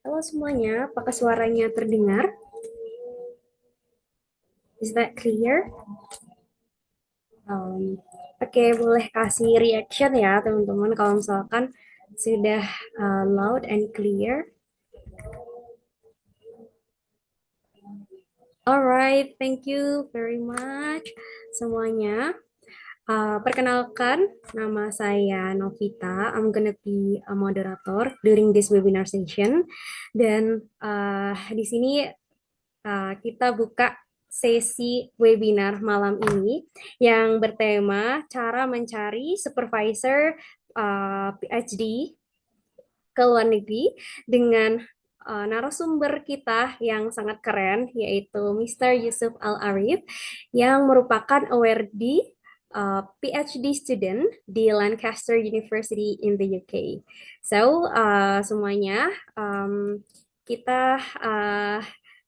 Halo semuanya, apakah suaranya terdengar? Is that clear? Oke, boleh kasih reaction ya teman-teman kalau misalkan sudah loud and clear. Alright, thank you very much semuanya. Perkenalkan, nama saya Novita. I'm gonna be a moderator during this webinar session. Dan di sini kita buka sesi webinar malam ini yang bertema cara mencari supervisor PhD ke luar negeri dengan narasumber kita yang sangat keren yaitu Mr. Yusuf Al-Arif yang merupakan awardee PhD student di Lancaster University in the UK. So, semuanya kita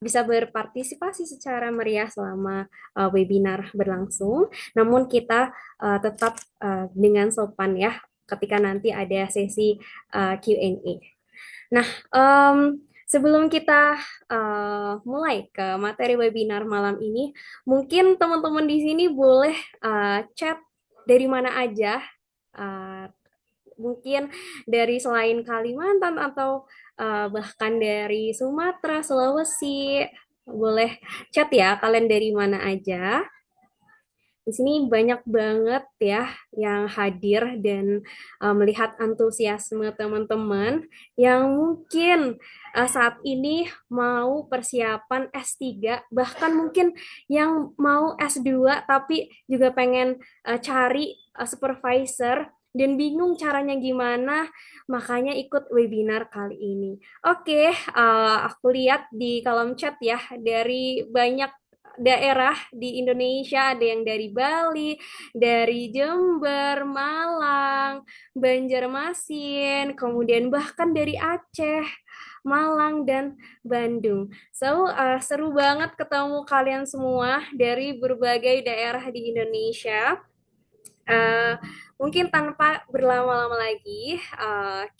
bisa berpartisipasi secara meriah selama webinar berlangsung. Namun kita tetap dengan sopan ya ketika nanti ada sesi Q&A. Nah, sebelum kita mulai ke materi webinar malam ini, mungkin teman-teman di sini boleh chat dari mana aja, uh, mungkin dari selain Kalimantan atau bahkan dari Sumatera, Sulawesi, boleh chat ya kalian dari mana aja. Di sini banyak banget ya yang hadir dan melihat antusiasme teman-teman yang mungkin saat ini mau persiapan S3, bahkan mungkin yang mau S2 tapi juga pengen cari supervisor dan bingung caranya gimana, makanya ikut webinar kali ini. Oke, aku lihat di kolom chat ya dari banyak daerah di Indonesia, ada yang dari Bali, dari Jember, Malang, Banjarmasin, kemudian bahkan dari Aceh, Malang, dan Bandung. So, seru banget ketemu kalian semua dari berbagai daerah di Indonesia. Uh, Mungkin tanpa berlama-lama lagi,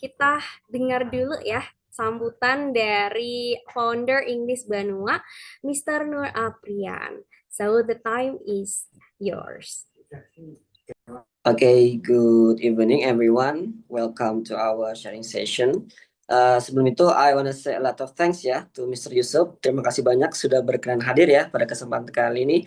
kita dengar dulu ya sambutan dari founder English Banua, Mr. Nur Aprian. So the time is yours. Okay, good evening everyone. Welcome to our sharing session. Sebelum itu, I wanna say a lot of thanks ya to Mr. Yusuf. Terima kasih banyak sudah berkenan hadir ya pada kesempatan kali ini.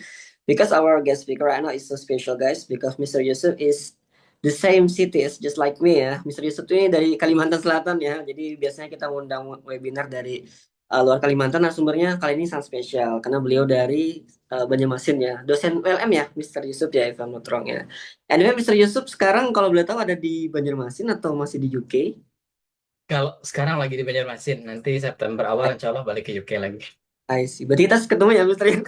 Because our guest speaker right now is so special guys. Because Mr. Yusuf is the same city as just like me ya. Mr. Yusuf ini dari Kalimantan Selatan ya. Jadi biasanya kita ngundang webinar dari luar Kalimantan. Narasumbernya kali ini sangat spesial karena beliau dari Banjarmasin ya. Dosen ULM ya, Mr. Yusuf ya, if I'm not wrong ya. Anyway, Mr. Yusuf sekarang kalau boleh tahu ada di Banjarmasin atau masih di UK? Kalau sekarang lagi di Banjarmasin, nanti September awal insya Allah balik ke UK lagi. I see. Berarti kita ketemu ya, Mr. Yusuf.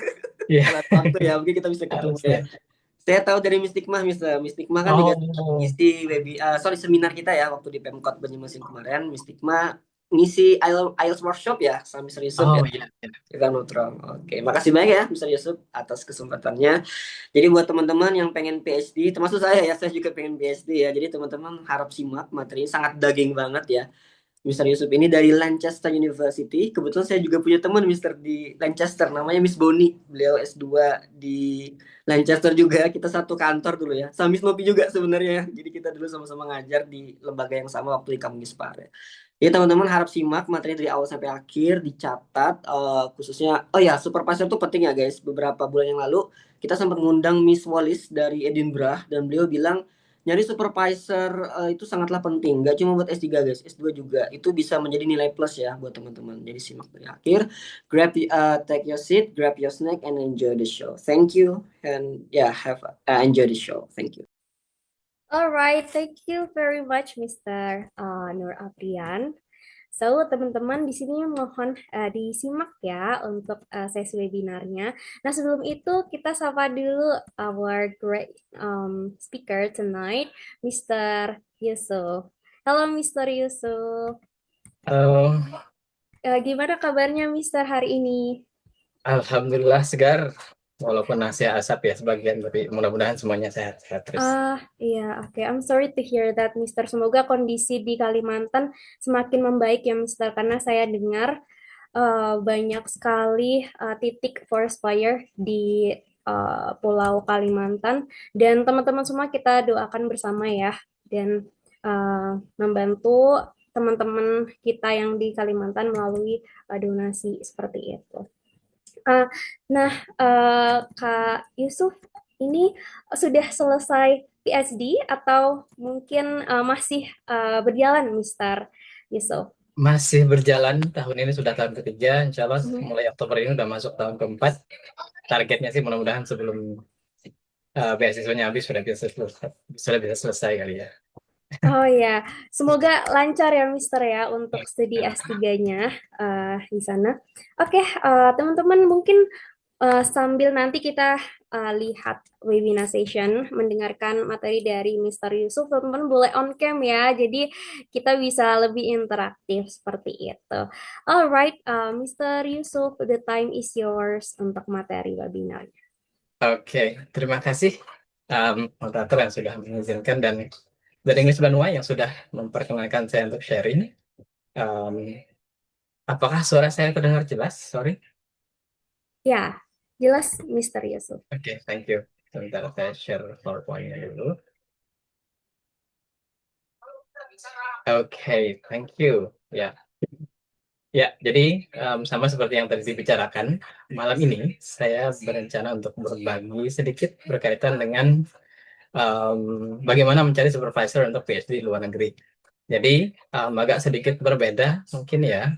Iya, Kalau ada waktu ya, mungkin kita bisa ketemu ya. harusnya. Saya tahu dari Mistikmah, Mr. Mistikmah kan juga Oh, ngisi seminar kita ya waktu di Pemkot Banjarmasin kemarin. Mistikmah ngisi IELTS workshop ya sama Mr. Yusuf ya. oh iya, iya. Kita neutral. Oke, makasih banyak ya Mr. Yusuf atas kesempatannya. Jadi buat teman-teman yang pengen PhD, termasuk saya ya, saya juga pengen PhD ya. Jadi teman-teman harap simak materinya sangat daging banget ya. Mr. Yusuf ini dari Lancaster University. Kebetulan saya juga punya teman Mr. di Lancaster, namanya Miss Boni. Beliau S2 di Lancaster juga. Kita satu kantor dulu ya. Sama Miss Nopi juga sebenarnya. Jadi kita dulu sama-sama ngajar di lembaga yang sama waktu di Kampus Par. Jadi teman-teman harap simak materi dari awal sampai akhir, dicatat. Khususnya, oh ya, supervisor itu penting ya guys. Beberapa bulan yang lalu kita sempat ngundang Miss Wallis dari Edinburgh dan beliau bilang nyari supervisor itu sangatlah penting. Gak cuma buat S3 guys, S2 juga. Itu bisa menjadi nilai plus ya buat teman-teman. Jadi simak dari akhir. Take your seat, grab your snack, and enjoy the show. Thank you, and yeah, enjoy the show. Thank you. Alright, thank you very much, Mr. Nur Aprian. So, teman-teman di sini mohon disimak ya untuk sesi webinarnya. Nah, sebelum itu kita sapa dulu our great speaker tonight, Mr. Yusuf. Halo, Mr. Yusuf. Oh, Gimana kabarnya, Mr. hari ini? Alhamdulillah segar. walaupun masih asap ya sebagian, tapi mudah-mudahan semuanya sehat-sehat terus. Iya, oke. I'm sorry to hear that, Mister. Semoga kondisi di Kalimantan semakin membaik ya, Mister. Karena saya dengar banyak sekali titik forest fire di Pulau Kalimantan. Dan teman-teman semua kita doakan bersama ya. Dan membantu teman-teman kita yang di Kalimantan melalui donasi seperti itu. Uh, nah, Kak Yusuf, ini sudah selesai PhD atau mungkin masih berjalan, Mister Yusuf? Masih berjalan, tahun ini sudah tahun ketiga, insya Allah Mhm. mulai Oktober ini udah masuk tahun keempat. Targetnya sih mudah-mudahan sebelum beasiswanya habis sudah bisa selesai kali ya. Oh ya, semoga lancar ya, Mister ya, untuk studi S3-nya di sana. Oke, teman-teman mungkin sambil nanti kita lihat webinar session, mendengarkan materi dari Mr. Yusuf, teman-teman boleh on cam ya, jadi kita bisa lebih interaktif seperti itu. Alright, Mr. Yusuf, the time is yours untuk materi webinar. Oke, terima kasih moderator yang sudah mengizinkan dan dari English Banua yang sudah memperkenalkan saya untuk sharing. Apakah suara saya terdengar jelas? Sorry. Ya, jelas Mr. Yusuf. Oke, thank you. Sebentar saya share PowerPoint-nya dulu. Oke, thank you. Ya, ya. Jadi sama seperti yang tadi dibicarakan, malam ini saya berencana untuk berbagi sedikit berkaitan dengan bagaimana mencari supervisor untuk PhD di luar negeri. Jadi agak sedikit berbeda mungkin ya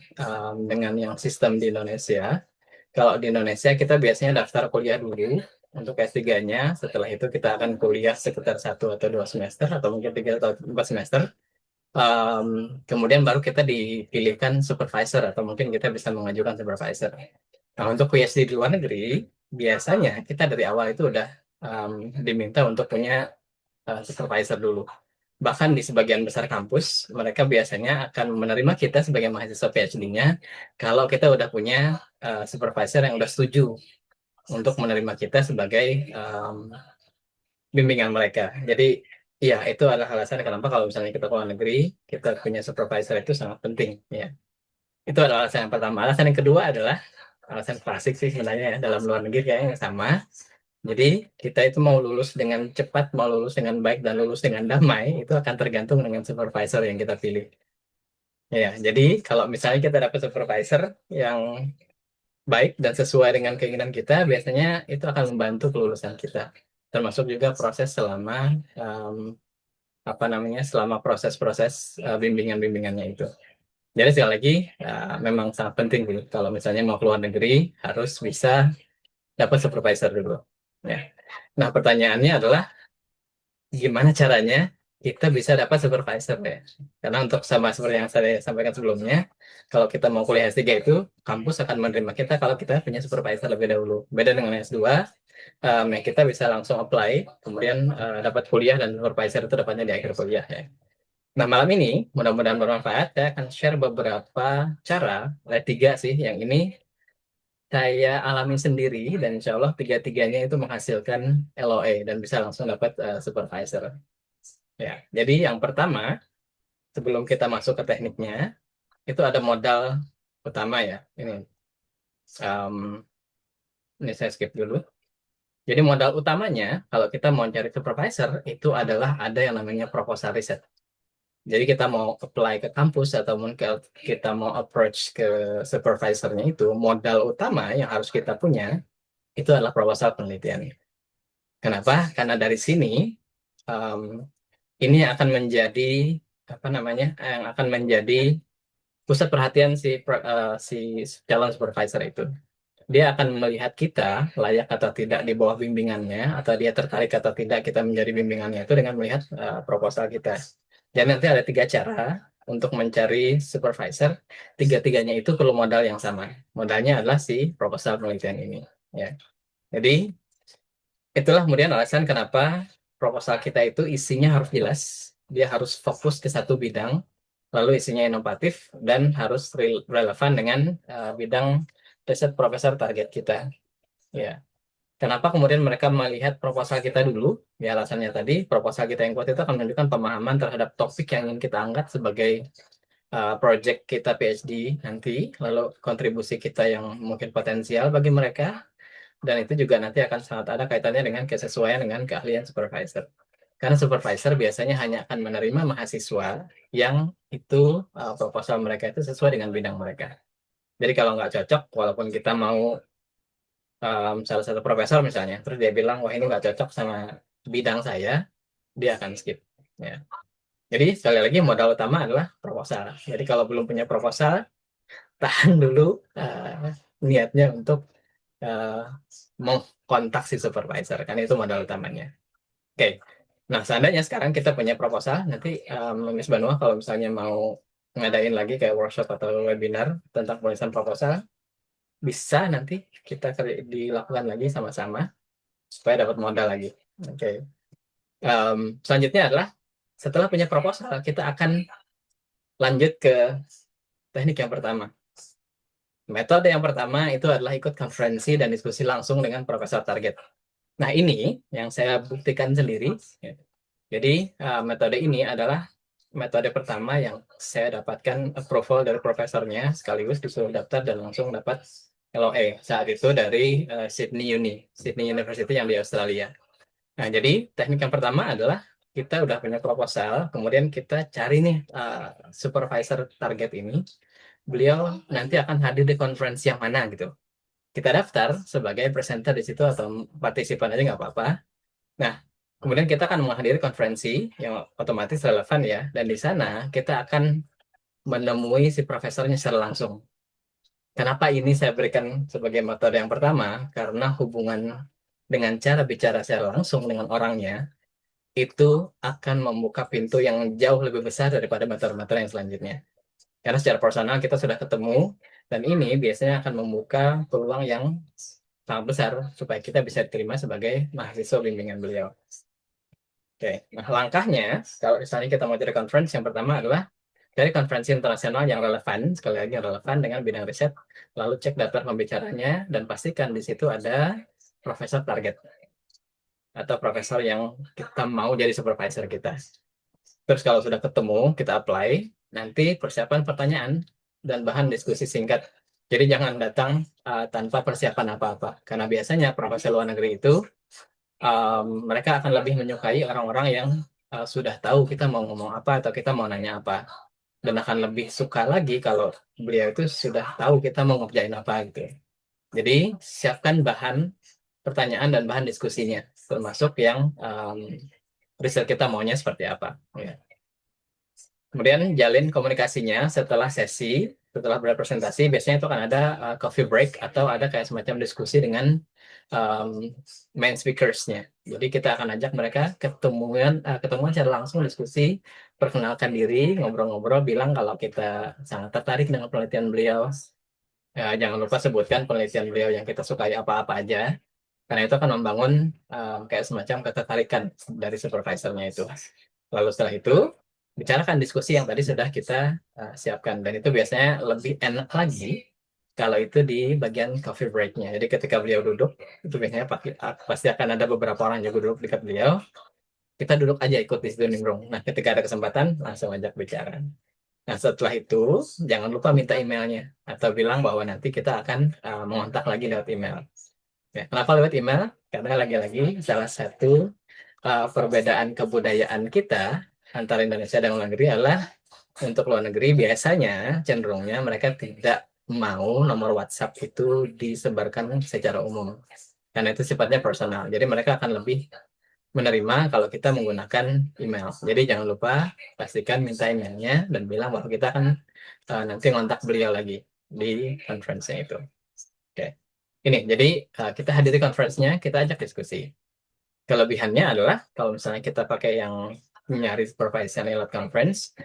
dengan yang sistem di Indonesia. Kalau di Indonesia kita biasanya daftar kuliah dulu untuk S3-nya. Setelah itu kita akan kuliah sekitar 1 atau 2 semester atau mungkin 3 atau 4 semester. Kemudian baru kita dipilihkan supervisor atau mungkin kita bisa mengajukan supervisor. Nah, untuk PhD di luar negeri, biasanya kita dari awal itu udah diminta untuk punya supervisor dulu. Bahkan di sebagian besar kampus, mereka biasanya akan menerima kita sebagai mahasiswa PhD-nya kalau kita udah punya supervisor yang udah setuju untuk menerima kita sebagai bimbingan mereka. Jadi, ya itu adalah alasan kenapa kalau misalnya kita ke luar negeri, kita punya supervisor itu sangat penting. Ya, itu adalah alasan yang pertama. Alasan yang kedua adalah alasan klasik sih sebenarnya ya, dalam luar negeri kayaknya sama. Jadi kita itu mau lulus dengan cepat, mau lulus dengan baik, dan lulus dengan damai, itu akan tergantung dengan supervisor yang kita pilih. Ya, jadi kalau misalnya kita dapat supervisor yang baik dan sesuai dengan keinginan kita, biasanya itu akan membantu kelulusan kita. Termasuk juga proses selama selama proses-proses bimbingan-bimbingannya itu. Jadi sekali lagi memang sangat penting gitu. Kalau misalnya mau keluar negeri harus bisa dapat supervisor dulu. Ya. Nah pertanyaannya adalah gimana caranya kita bisa dapat supervisor ya? Karena untuk sama seperti yang saya sampaikan sebelumnya, kalau kita mau kuliah S3 itu kampus akan menerima kita kalau kita punya supervisor lebih dahulu. Beda dengan S2, yang kita bisa langsung apply, kemudian dapat kuliah dan supervisor itu dapatnya di akhir kuliah ya. Nah, malam ini mudah-mudahan bermanfaat. Saya akan share beberapa cara, ada 3 sih. Yang ini saya alami sendiri dan insya Allah tiga-tiganya itu menghasilkan LOA dan bisa langsung dapat supervisor. Ya, jadi yang pertama sebelum kita masuk ke tekniknya itu ada modal utama ya. Ini saya skip dulu. Jadi modal utamanya kalau kita mau cari supervisor itu adalah ada yang namanya proposal riset. Jadi kita mau apply ke kampus atau mungkin kita mau approach ke supervisornya itu, modal utama yang harus kita punya itu adalah proposal penelitian. Kenapa? Karena dari sini ini akan menjadi yang akan menjadi pusat perhatian si calon supervisor itu. Dia akan melihat kita layak atau tidak di bawah bimbingannya, atau dia tertarik atau tidak kita menjadi bimbingannya itu dengan melihat proposal kita. Dan nanti ada 3 cara untuk mencari supervisor. Tiga-tiganya itu perlu modal yang sama. Modalnya adalah si proposal penelitian ini. Ya. Jadi itulah kemudian alasan kenapa proposal kita itu isinya harus jelas. Dia harus fokus ke satu bidang, lalu isinya inovatif dan harus relevan dengan bidang riset profesor target kita. Ya. Kenapa kemudian mereka melihat proposal kita dulu? Ya alasannya tadi, proposal kita yang kuat itu akan menunjukkan pemahaman terhadap topik yang ingin kita angkat sebagai project kita PhD nanti, lalu kontribusi kita yang mungkin potensial bagi mereka, dan itu juga nanti akan sangat ada kaitannya dengan kesesuaian dengan keahlian supervisor. Karena supervisor biasanya hanya akan menerima mahasiswa yang itu proposal mereka itu sesuai dengan bidang mereka. Jadi kalau nggak cocok, walaupun kita mau salah satu profesor misalnya, terus dia bilang, wah ini nggak cocok sama bidang saya, dia akan skip. Ya. Jadi sekali lagi modal utama adalah proposal. Jadi kalau belum punya proposal, tahan dulu niatnya untuk mengkontak si supervisor, kan itu modal utamanya. Oke, nah seandainya sekarang kita punya proposal, nanti Miss Banua kalau misalnya mau ngadain lagi kayak workshop atau webinar tentang penulisan proposal, bisa nanti kita dilakukan lagi sama-sama supaya dapat modal lagi. Oke. Selanjutnya adalah setelah punya proposal, kita akan lanjut ke teknik yang pertama. Metode yang pertama itu adalah ikut konferensi dan diskusi langsung dengan profesor target. Nah ini yang saya buktikan sendiri. Jadi metode ini adalah metode pertama yang saya dapatkan approval dari profesornya, sekaligus disuruh daftar dan langsung dapat LOA saat itu dari Sydney University yang di Australia. Nah, jadi teknik yang pertama adalah kita udah punya proposal, kemudian kita cari nih supervisor target ini, beliau nanti akan hadir di konferensi yang mana gitu. Kita daftar sebagai presenter di situ atau partisipan aja nggak apa-apa. Nah, kemudian kita akan menghadiri konferensi yang otomatis relevan ya, dan di sana kita akan menemui si profesornya secara langsung. Kenapa ini saya berikan sebagai metode yang pertama? Karena hubungan dengan cara bicara secara langsung dengan orangnya itu akan membuka pintu yang jauh lebih besar daripada metode-metode yang selanjutnya. Karena secara personal kita sudah ketemu, dan ini biasanya akan membuka peluang yang sangat besar supaya kita bisa diterima sebagai mahasiswa bimbingan beliau. Oke, nah langkahnya kalau misalnya kita mau cari conference, yang pertama adalah cari konferensi internasional yang relevan, sekali lagi yang relevan dengan bidang riset, lalu cek daftar pembicaranya, dan pastikan di situ ada profesor target atau profesor yang kita mau jadi supervisor kita. Terus kalau sudah ketemu, kita apply, nanti persiapan pertanyaan dan bahan diskusi singkat. Jadi jangan datang tanpa persiapan apa-apa, karena biasanya profesor luar negeri itu mereka akan lebih menyukai orang-orang yang sudah tahu kita mau ngomong apa atau kita mau nanya apa, dan akan lebih suka lagi kalau beliau itu sudah tahu kita mau ngerjain apa gitu. Jadi siapkan bahan pertanyaan dan bahan diskusinya, termasuk yang riset kita maunya seperti apa. Ya. Kemudian jalin komunikasinya setelah sesi, setelah berpresentasi, biasanya itu akan ada coffee break atau ada kayak semacam diskusi dengan main speakers-nya. Jadi kita akan ajak mereka ketemuan secara langsung, diskusi, perkenalkan diri, ngobrol-ngobrol, bilang kalau kita sangat tertarik dengan penelitian beliau. Jangan lupa sebutkan penelitian beliau yang kita sukai apa-apa aja, karena itu akan membangun kayak semacam ketertarikan dari supervisornya itu. Lalu setelah itu, bicarakan diskusi yang tadi sudah kita siapkan. Dan itu biasanya lebih enak lagi kalau itu di bagian coffee break-nya. Jadi ketika beliau duduk, itu biasanya pasti akan ada beberapa orang yang duduk dekat beliau. Kita duduk aja ikut di situ nimbrung. Nah, ketika ada kesempatan, langsung ajak bicara. Nah, setelah itu, jangan lupa minta emailnya. Atau bilang bahwa nanti kita akan mengontak lagi lewat email. Ya, kenapa lewat email? Karena lagi-lagi salah satu perbedaan kebudayaan kita antara Indonesia dan luar negeri adalah untuk luar negeri biasanya cenderungnya mereka tidak mau nomor WhatsApp itu disebarkan secara umum karena itu sifatnya personal. Jadi mereka akan lebih menerima kalau kita menggunakan email. Jadi jangan lupa pastikan minta emailnya dan bilang bahwa kita akan nanti ngontak beliau lagi di conference-nya itu. Oke. Ini, jadi kita hadiri conference-nya, kita ajak diskusi. Kelebihannya adalah kalau misalnya kita pakai yang nyari supervisor lewat conference,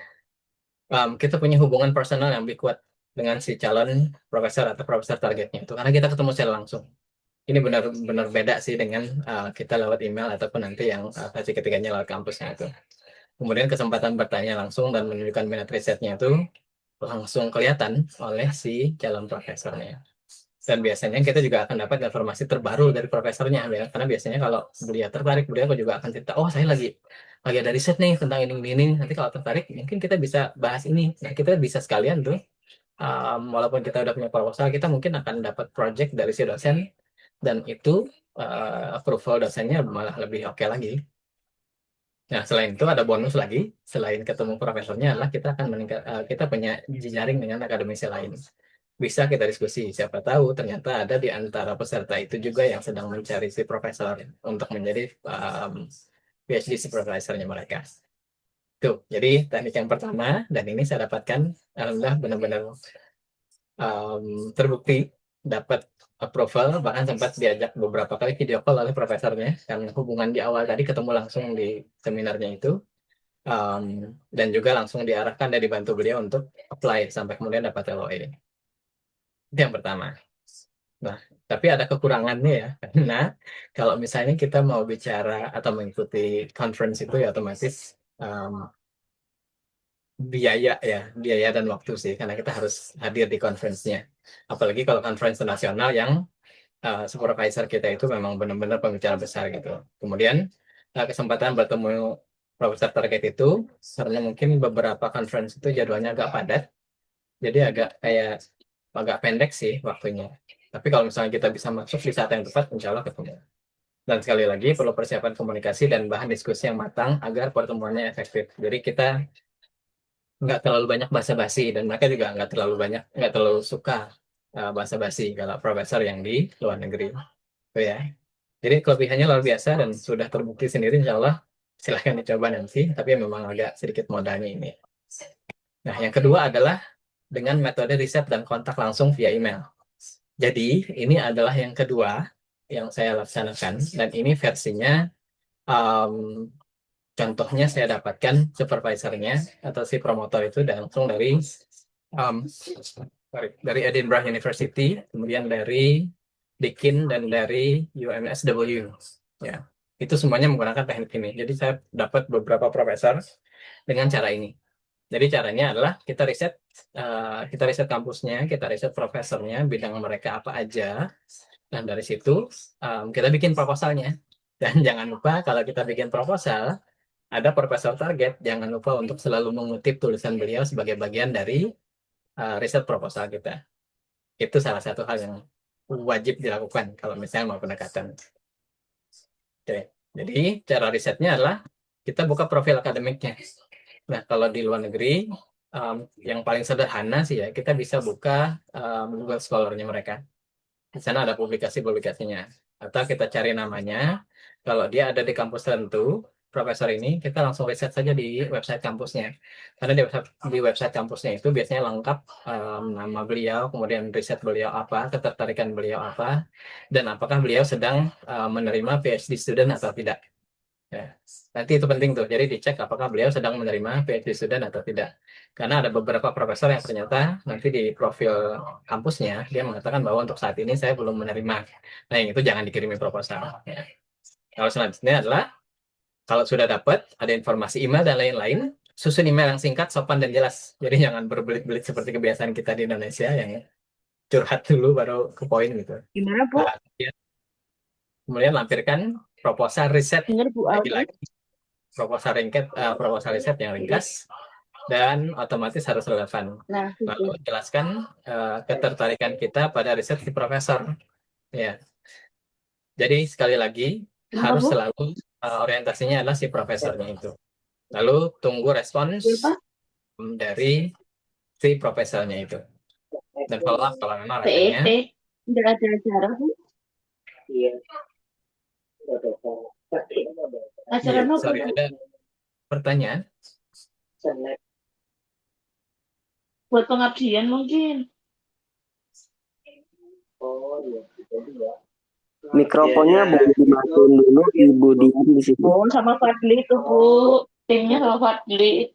kita punya hubungan personal yang lebih kuat dengan si calon profesor atau profesor targetnya itu, karena kita ketemu secara langsung. Ini benar-benar beda sih dengan kita lewat email ataupun nanti yang versi ketiganya lewat kampusnya itu. Kemudian kesempatan bertanya langsung dan menunjukkan minat risetnya itu langsung kelihatan oleh si calon profesornya. Dan biasanya kita juga akan dapat informasi terbaru dari profesornya, ya. Karena biasanya kalau beliau tertarik, beliau juga akan cerita, oh saya lagi ada riset nih tentang ini. Nanti kalau tertarik, mungkin kita bisa bahas ini. Nah, kita bisa sekalian tuh, walaupun kita udah punya proposal, kita mungkin akan dapat project dari si dosen, dan itu approval dosennya malah lebih oke lagi. Nah, selain itu ada bonus lagi, selain ketemu profesornya adalah kita akan kita punya jejaring dengan akademisi lain. Bisa kita diskusi, siapa tahu ternyata ada di antara peserta itu juga yang sedang mencari si profesor untuk menjadi PhD supervisornya mereka. Tuh, jadi teknik yang pertama, dan ini saya dapatkan, alhamdulillah benar-benar terbukti dapat approval, bahkan sempat diajak beberapa kali video call oleh profesornya, karena hubungan di awal tadi ketemu langsung di seminarnya itu. Dan juga langsung diarahkan dan dibantu beliau untuk apply sampai kemudian dapat LOE. Itu yang pertama. Nah, tapi ada kekurangannya ya, karena kalau misalnya kita mau bicara atau mengikuti conference itu ya otomatis um, biaya dan waktu sih, karena kita harus hadir di conference-nya. Apalagi kalau conference nasional yang supervisor kita itu memang benar-benar pembicara besar gitu. Kemudian kesempatan bertemu profesor target itu, karena mungkin beberapa conference itu jadwalnya agak padat, jadi agak pendek sih waktunya. Tapi kalau misalnya kita bisa masuk di saat yang tepat, insya Allah ketemu. Dan sekali lagi perlu persiapan komunikasi dan bahan diskusi yang matang agar pertemuannya efektif. Jadi kita nggak terlalu banyak basa-basi, dan mereka juga nggak terlalu suka basa-basi kalau profesor yang di luar negeri. Itu ya. Jadi kelebihannya luar biasa dan sudah terbukti sendiri, insya Allah silahkan dicoba nanti. Tapi memang agak sedikit modalnya ini. Nah, yang kedua adalah dengan metode riset dan kontak langsung via email. Jadi ini adalah yang kedua yang saya laksanakan, dan ini versinya um, contohnya saya dapatkan supervisornya atau si promotor itu langsung um, dari Edinburgh University, kemudian dari Deakin dan dari UMSW. Ya, itu semuanya menggunakan teknik ini. Jadi saya dapat beberapa profesor dengan cara ini. Jadi caranya adalah kita riset kampusnya, kita riset profesornya, bidang mereka apa aja, dan dari situ kita bikin proposalnya. Dan jangan lupa kalau kita bikin proposal, ada profesor target, jangan lupa untuk selalu mengutip tulisan beliau sebagai bagian dari riset proposal kita. Itu salah satu hal yang wajib dilakukan kalau misalnya mau pendekatan. Oke. Jadi cara risetnya adalah kita buka profil akademiknya. Nah, kalau di luar negeri, yang paling sederhana sih ya, kita bisa buka Google Scholar-nya mereka. Di sana ada publikasi-publikasinya. Atau kita cari namanya, kalau dia ada di kampus tertentu, profesor ini, kita langsung riset saja di website kampusnya. Karena di website kampusnya itu biasanya lengkap nama beliau, kemudian riset beliau apa, ketertarikan beliau apa, dan apakah beliau sedang menerima PhD student atau tidak. Ya. Nanti itu penting tuh. Jadi dicek apakah beliau sedang menerima PhD student atau tidak. Karena ada beberapa profesor yang ternyata nanti di profil kampusnya dia mengatakan bahwa untuk saat ini saya belum menerima. Nah, yang itu jangan dikirimi proposal. Ya. Kalau selanjutnya adalah kalau sudah dapat ada informasi email dan lain-lain, susun email yang singkat, sopan dan jelas. Jadi jangan berbelit-belit seperti kebiasaan kita di Indonesia yang curhat dulu baru ke poin gitu. Gimana, Bu? Nah, kemudian lampirkan proposal riset Dengar Bu Aldi? lagi-lagi. Proposal riset yang ringkas dan otomatis harus relevan. Nah, Lalu jelaskan ketertarikan kita pada riset si profesor. Ya. Jadi sekali lagi Kenapa, harus Bu? selalu orientasinya adalah si profesornya itu. Lalu tunggu respons Siapa? dari si profesornya itu. Dan follow up kalau memang rasanya. TET. Tidak ada acara, Bu. Acara Iya, apa, sorry, Bu? ada pertanyaan? Buat pengabdian mungkin. Mikrofonnya boleh dimatiin dulu Ibu Dian di situ. Oh, sama Fadli itu, Bu. Timnya sama Fadli.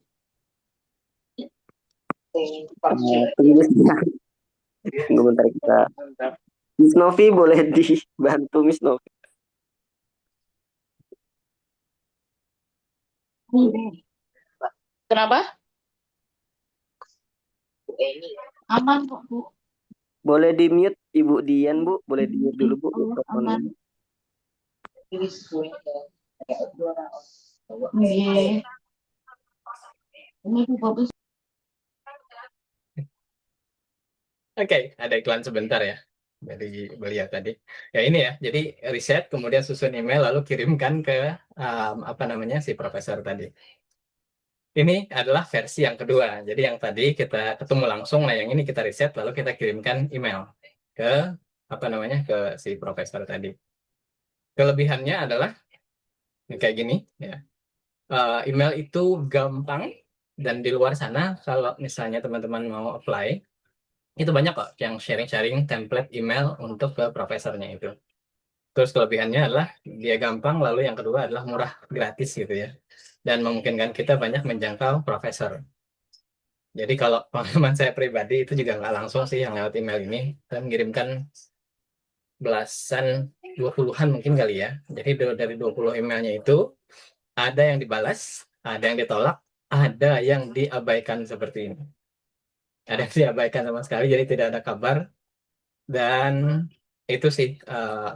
Tunggu bentar kita. Miss Novi boleh dibantu Miss Novi. Kenapa? Aman kok, Bu. Boleh di mute Ibu Dian, Bu. Boleh di mute dulu, Bu, Oh, mikrofonnya. aman. Iya. Ini tuh bagus. Oke, ada iklan sebentar ya dari beliau tadi. Ya ini ya, jadi riset kemudian susun email lalu kirimkan ke apa namanya si profesor tadi. Ini adalah versi yang kedua. Jadi yang tadi kita ketemu langsung, nah yang ini kita riset lalu kita kirimkan email ke apa namanya ke si profesor tadi. Kelebihannya adalah kayak gini ya. Email itu gampang dan di luar sana kalau misalnya teman-teman mau apply itu banyak kok yang sharing-sharing template email untuk ke profesornya itu. Terus kelebihannya adalah dia gampang, lalu yang kedua adalah murah, gratis gitu ya. Dan memungkinkan kita banyak menjangkau profesor. Jadi kalau pengalaman saya pribadi itu juga nggak langsung sih yang lewat email ini. Saya mengirimkan belasan, 20-an mungkin kali ya. Jadi dari 20 emailnya itu ada yang dibalas, ada yang ditolak, ada yang diabaikan seperti ini. Ada yang diabaikan sama sekali, jadi tidak ada kabar. Dan itu sih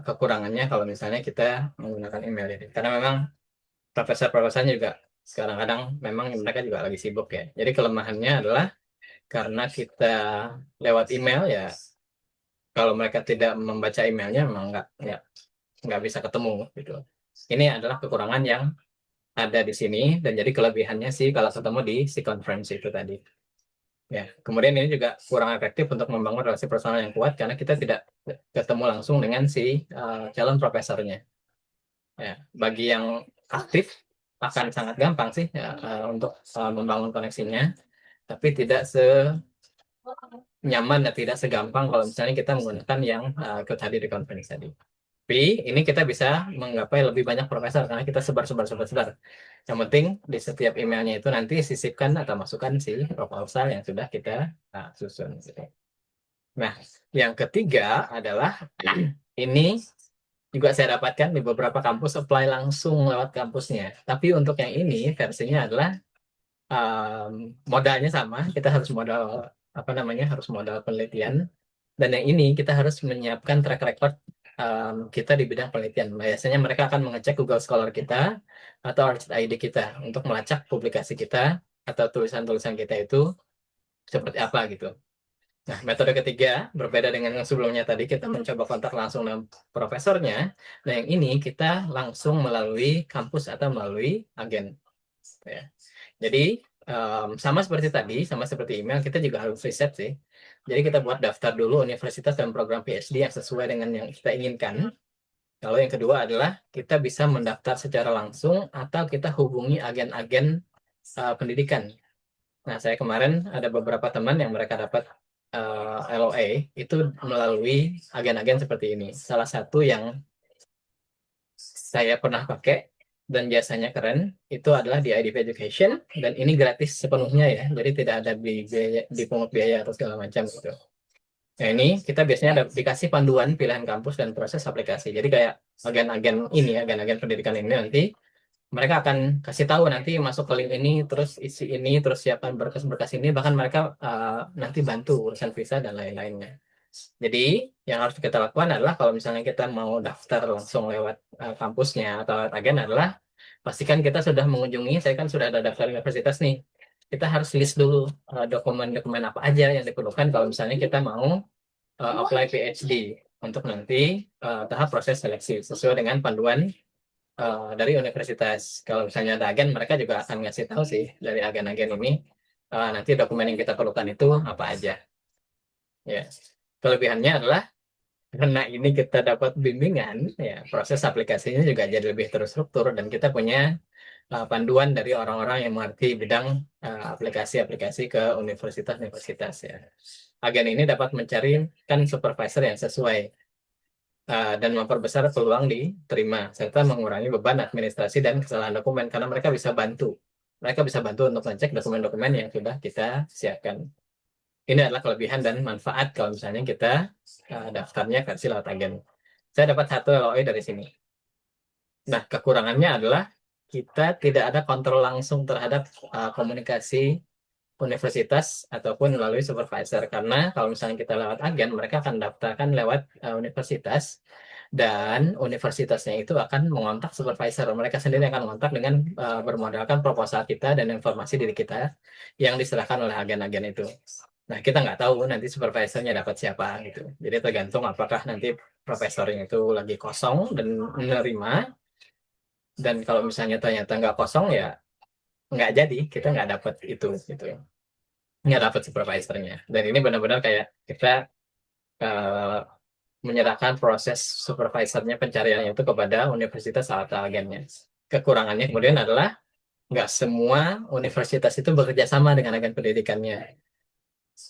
kekurangannya kalau misalnya kita menggunakan email ini. Karena memang profesor-profesornya juga sekarang kadang memang mereka juga lagi sibuk ya. Jadi kelemahannya adalah karena kita lewat email ya, kalau mereka tidak membaca emailnya memang nggak bisa ketemu gitu. Ini adalah kekurangan yang ada di sini dan jadi kelebihannya sih kalau ketemu di si conference itu tadi. Ya, kemudian ini juga kurang efektif untuk membangun relasi personal yang kuat karena kita tidak ketemu langsung dengan si calon profesornya. Ya, bagi yang aktif akan sangat gampang sih ya, untuk membangun koneksinya, tapi tidak senyaman dan tidak segampang kalau misalnya kita menggunakan yang ikut hadir di conference tadi. Tapi ini kita bisa menggapai lebih banyak profesor karena kita sebar. Yang penting di setiap emailnya itu nanti sisipkan atau masukkan si proposal yang sudah kita susun. Nah, yang ketiga adalah ini juga saya dapatkan di beberapa kampus apply langsung lewat kampusnya. Tapi untuk yang ini versinya adalah modalnya sama, kita harus modal apa namanya harus modal penelitian. Dan yang ini kita harus menyiapkan track record kita di bidang penelitian. Biasanya mereka akan mengecek Google Scholar kita atau RCID kita untuk melacak publikasi kita atau tulisan-tulisan kita itu seperti apa gitu. Nah, metode ketiga berbeda dengan yang sebelumnya tadi kita mencoba kontak langsung dengan profesornya. Nah, yang ini kita langsung melalui kampus atau melalui agen. Ya. Jadi sama seperti tadi, sama seperti email, kita juga harus riset sih. Jadi kita buat daftar dulu universitas dan program PhD yang sesuai dengan yang kita inginkan. Lalu yang kedua adalah kita bisa mendaftar secara langsung atau kita hubungi agen-agen pendidikan. Nah, saya kemarin ada beberapa teman yang mereka dapat LOA itu melalui agen-agen seperti ini. Salah satu yang saya pernah pakai dan jasanya keren itu adalah di IDP Education dan ini gratis sepenuhnya ya. Jadi tidak ada dipungut biaya atau segala macam gitu. Nah, ini kita biasanya dikasih panduan pilihan kampus dan proses aplikasi. Jadi kayak agen-agen pendidikan ini nanti mereka akan kasih tahu nanti masuk ke link ini, terus isi ini, terus siapkan berkas-berkas ini, bahkan mereka nanti bantu urusan visa dan lain-lainnya. Jadi yang harus kita lakukan adalah kalau misalnya kita mau daftar langsung lewat kampusnya atau lewat agen adalah pastikan kita sudah mengunjungi, saya kan sudah ada daftar universitas nih. Kita harus list dulu dokumen-dokumen apa aja yang diperlukan kalau misalnya kita mau apply PhD untuk nanti tahap proses seleksi sesuai dengan panduan dari universitas. Kalau misalnya ada agen, mereka juga akan ngasih tahu sih dari agen-agen ini nanti dokumen yang kita perlukan itu apa aja. Ya, kelebihannya adalah karena ini kita dapat bimbingan, ya proses aplikasinya juga jadi lebih terstruktur dan kita punya panduan dari orang-orang yang mengerti bidang aplikasi-aplikasi ke universitas-universitas ya. Agen ini dapat mencarikan supervisor yang sesuai dan memperbesar peluang diterima serta mengurangi beban administrasi dan kesalahan dokumen karena mereka bisa bantu. Mereka bisa bantu untuk mengecek dokumen-dokumen yang sudah kita siapkan. Ini adalah kelebihan dan manfaat kalau misalnya kita daftarnya versi lewat agen. Saya dapat satu LOE dari sini. Nah, kekurangannya adalah kita tidak ada kontrol langsung terhadap komunikasi universitas ataupun melalui supervisor. Karena kalau misalnya kita lewat agen, mereka akan daftarkan lewat universitas, dan universitasnya itu akan mengontak supervisor. Mereka sendiri akan mengontak dengan bermodalkan proposal kita dan informasi diri kita yang diserahkan oleh agen-agen itu. Nah, kita nggak tahu nanti supervisornya dapat siapa gitu. Jadi tergantung apakah nanti profesornya itu lagi kosong dan menerima. Dan kalau misalnya ternyata nggak kosong, ya nggak jadi, kita nggak dapat itu gitu, nggak dapat supervisornya. Dan ini benar-benar kayak kita eh, menyerahkan proses supervisornya, pencariannya itu kepada universitas atau agennya. Kekurangannya kemudian adalah nggak semua universitas itu bekerja sama dengan agen pendidikannya.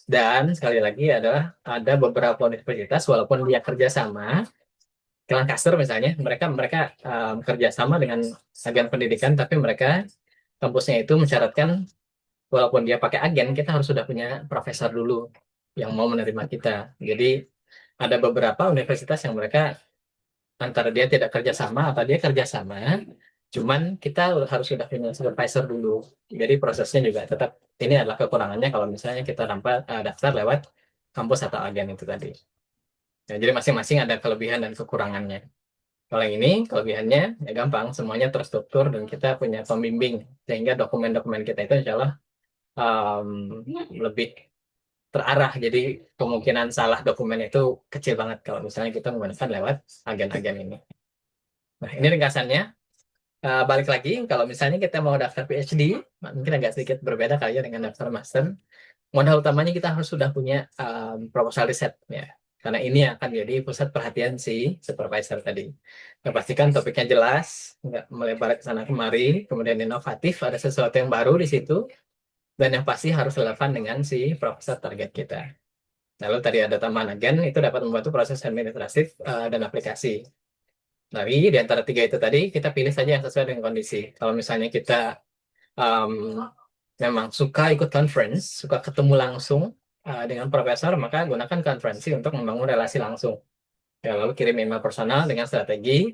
Dan sekali lagi adalah ada beberapa universitas walaupun dia kerja sama, Lancaster misalnya, mereka mereka kerja sama dengan agen pendidikan, tapi mereka kampusnya itu mensyaratkan walaupun dia pakai agen, kita harus sudah punya profesor dulu yang mau menerima kita. Jadi ada beberapa universitas yang mereka antara dia tidak kerja sama atau dia kerja sama, cuman kita harus sudah punya supervisor dulu. Jadi prosesnya juga tetap, ini adalah kekurangannya kalau misalnya kita daftar lewat kampus atau agen itu tadi. Ya, jadi masing-masing ada kelebihan dan kekurangannya. Kalau yang ini kelebihannya ya gampang, semuanya terstruktur dan kita punya pembimbing, sehingga dokumen-dokumen kita itu insya Allah lebih terarah. Jadi kemungkinan salah dokumen itu kecil banget kalau misalnya kita menggunakan lewat agen-agen ini. Nah, ini ringkasannya. Balik lagi, kalau misalnya kita mau daftar PhD, mungkin agak sedikit berbeda kali ya dengan daftar master. Modal utamanya kita harus sudah punya proposal riset ya. Karena ini akan jadi pusat perhatian si supervisor tadi. Kita pastikan topiknya jelas, nggak melebar ke sana kemari, kemudian inovatif, ada sesuatu yang baru di situ, dan yang pasti harus relevan dengan si profesor target kita. Lalu tadi ada tambahan agen, itu dapat membantu proses administratif dan aplikasi. Tapi di antara tiga itu tadi, kita pilih saja yang sesuai dengan kondisi. Kalau misalnya kita memang suka ikut conference, suka ketemu langsung dengan profesor, maka gunakan konferensi untuk membangun relasi langsung. Ya, lalu kirim email personal dengan strategi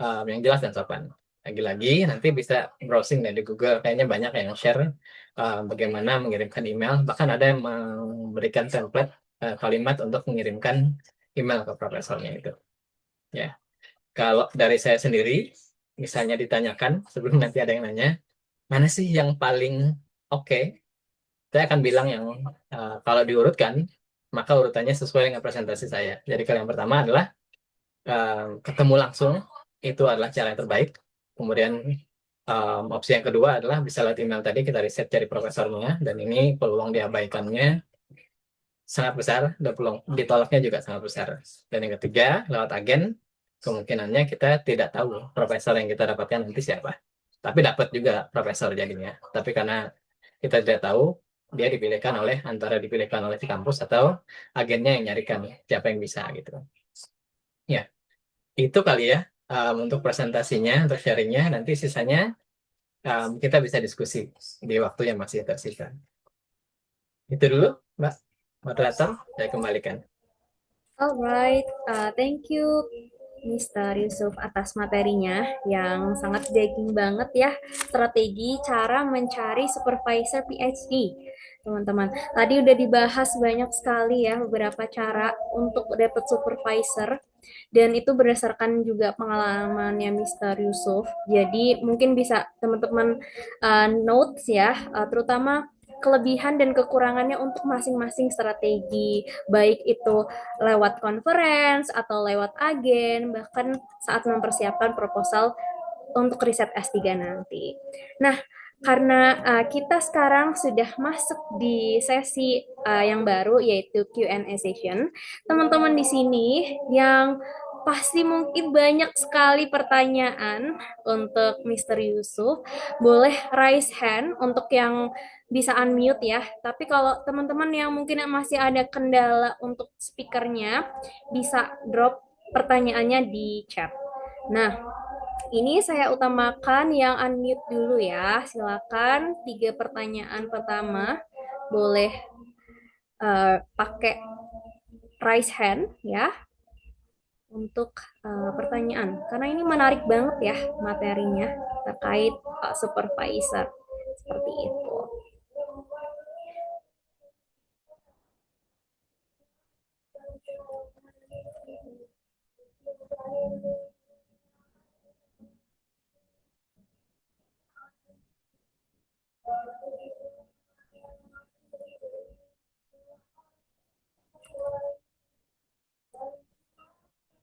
yang jelas dan sopan. Lagi-lagi nanti bisa browsing dari Google, kayaknya banyak yang share bagaimana mengirimkan email, bahkan ada yang memberikan template kalimat untuk mengirimkan email ke profesornya itu. Ya, kalau dari saya sendiri, misalnya ditanyakan sebelum nanti ada yang nanya, mana sih yang paling oke? Saya akan bilang yang kalau diurutkan, maka urutannya sesuai dengan presentasi saya. Jadi kalau yang pertama adalah ketemu langsung, itu adalah cara yang terbaik. Kemudian opsi yang kedua adalah bisa lewat email tadi, kita riset cari profesornya, dan ini peluang diabaikannya sangat besar, dan peluang ditolaknya juga sangat besar. Dan yang ketiga, lewat agen, kemungkinannya kita tidak tahu profesor yang kita dapatkan nanti siapa. Tapi dapat juga profesor jadinya. Tapi karena kita tidak tahu, dia dipilihkan oleh si kampus atau agennya yang nyarikan siapa yang bisa gitu. Ya, itu kali ya untuk presentasinya, untuk sharingnya. Nanti sisanya kita bisa diskusi di waktu yang masih tersisa. Itu dulu, Mbak moderator, saya kembalikan. Alright, thank you Mr. Yusuf atas materinya yang sangat daging banget ya, strategi cara mencari supervisor PhD. Teman-teman, tadi udah dibahas banyak sekali ya beberapa cara untuk dapat supervisor, dan itu berdasarkan juga pengalamannya Mr. Yusuf. Jadi mungkin bisa teman-teman notes ya, terutama kelebihan dan kekurangannya untuk masing-masing strategi, baik itu lewat conference atau lewat agen, bahkan saat mempersiapkan proposal untuk riset S3 nanti. Nah, karena kita sekarang sudah masuk di sesi yang baru, yaitu Q&A session, teman-teman di sini yang pasti mungkin banyak sekali pertanyaan untuk Mr. Yusuf, boleh raise hand untuk yang bisa unmute ya. Tapi kalau teman-teman yang mungkin masih ada kendala untuk speakernya, bisa drop pertanyaannya di chat. Nah, ini saya utamakan yang unmute dulu ya. Silakan 3 pertanyaan pertama boleh pakai raise hand ya untuk pertanyaan. Karena ini menarik banget ya materinya terkait supervisor seperti itu.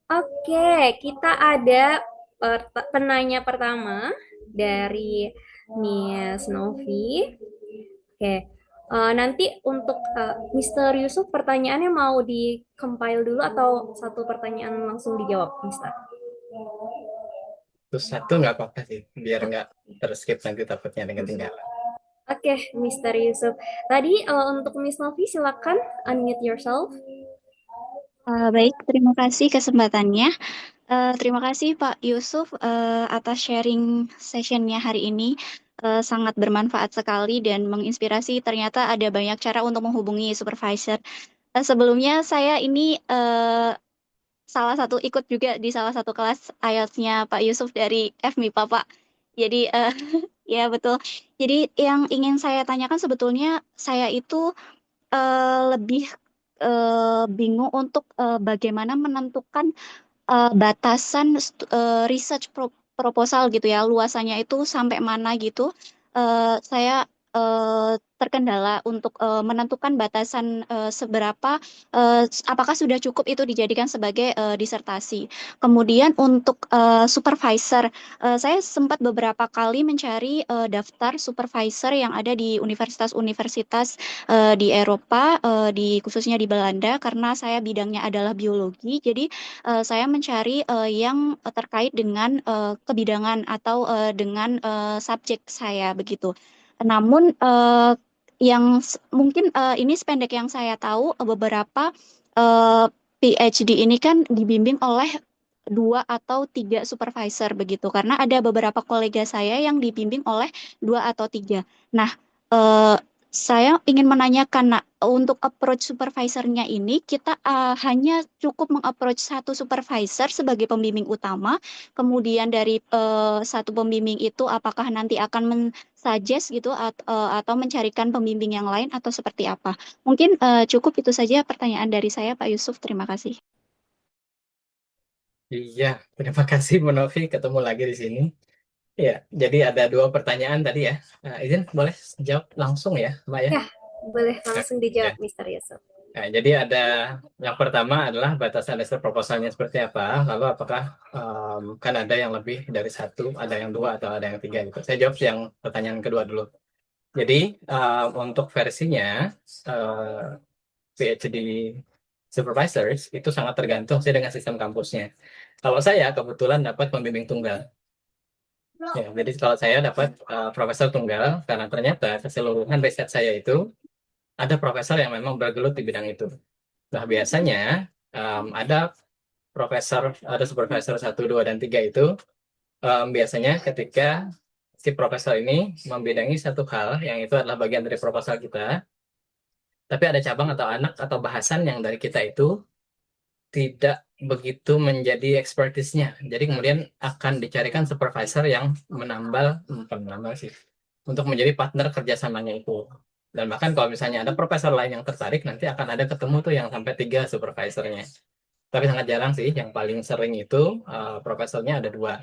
Oke, kita ada penanya pertama dari Miss Novi. Oke, nanti untuk Mr. Yusuf pertanyaannya mau di-compile dulu atau satu pertanyaan langsung dijawab, Mister? Terus satu nggak apa-apa sih, biar nggak terskip nanti takutnya ada yang ketinggalan. Oke, Mr. Yusuf. Tadi untuk Miss Novi silakan unmute yourself. Baik, terima kasih kesempatannya. Terima kasih Pak Yusuf atas sharing sessionnya hari ini. Sangat bermanfaat sekali dan menginspirasi. Ternyata ada banyak cara untuk menghubungi supervisor. Sebelumnya saya ini salah satu ikut juga di salah satu kelas IELTS-nya Pak Yusuf dari FMIPA Pak. Jadi ya betul. Jadi yang ingin saya tanyakan sebetulnya saya itu lebih bingung untuk bagaimana menentukan batasan research proposal gitu ya, luasannya itu sampai mana gitu. Saya terkendala untuk menentukan batasan seberapa, apakah sudah cukup itu dijadikan sebagai disertasi. Kemudian untuk supervisor, saya sempat beberapa kali mencari daftar supervisor yang ada di universitas-universitas di Eropa, khususnya di Belanda, karena saya bidangnya adalah biologi. Jadi saya mencari yang terkait dengan kebidangan atau dengan subjek saya begitu. Namun mungkin ini sependek yang saya tahu beberapa eh, PhD ini kan dibimbing oleh 2 atau 3 supervisor begitu karena ada beberapa kolega saya yang dibimbing oleh 2 atau 3. Nah, eh, saya ingin menanyakan, nah, untuk approach supervisornya ini, kita hanya cukup mengapproach satu supervisor sebagai pembimbing utama, kemudian dari satu pembimbing itu apakah nanti akan men-suggest gitu atau mencarikan pembimbing yang lain atau seperti apa? Mungkin cukup itu saja pertanyaan dari saya, Pak Yusuf. Terima kasih. Iya, terima kasih Bu Novi, ketemu lagi di sini. Ya, jadi ada 2 pertanyaan tadi ya. Izin boleh jawab langsung ya, Mbak ya? Ya, boleh langsung Ya. dijawab, Mr. Yusuf. Nah, jadi ada yang pertama adalah batasan dasar proposalnya seperti apa, lalu apakah kan ada yang lebih dari 1, ada yang 2 atau ada yang 3 gitu. Saya jawab yang pertanyaan kedua dulu. Jadi untuk versinya PhD supervisors itu sangat tergantung sih dengan sistem kampusnya. Kalau saya kebetulan dapat pembimbing tunggal. Ya, jadi kalau saya dapat profesor tunggal karena ternyata keseluruhan riset saya itu ada profesor yang memang bergelut di bidang itu. Nah, biasanya ada supervisor 1, 2, dan 3 itu biasanya ketika si profesor ini membidangi satu hal yang itu adalah bagian dari proposal kita, tapi ada cabang atau anak atau bahasan yang dari kita itu tidak begitu menjadi expertise-nya. Jadi kemudian akan dicarikan supervisor yang bukan menambal sih, untuk menjadi partner kerjasamanya itu. Dan bahkan kalau misalnya ada profesor lain yang tertarik, nanti akan ada ketemu tuh yang sampai 3 supervisornya. Tapi sangat jarang sih, yang paling sering itu profesornya ada 2.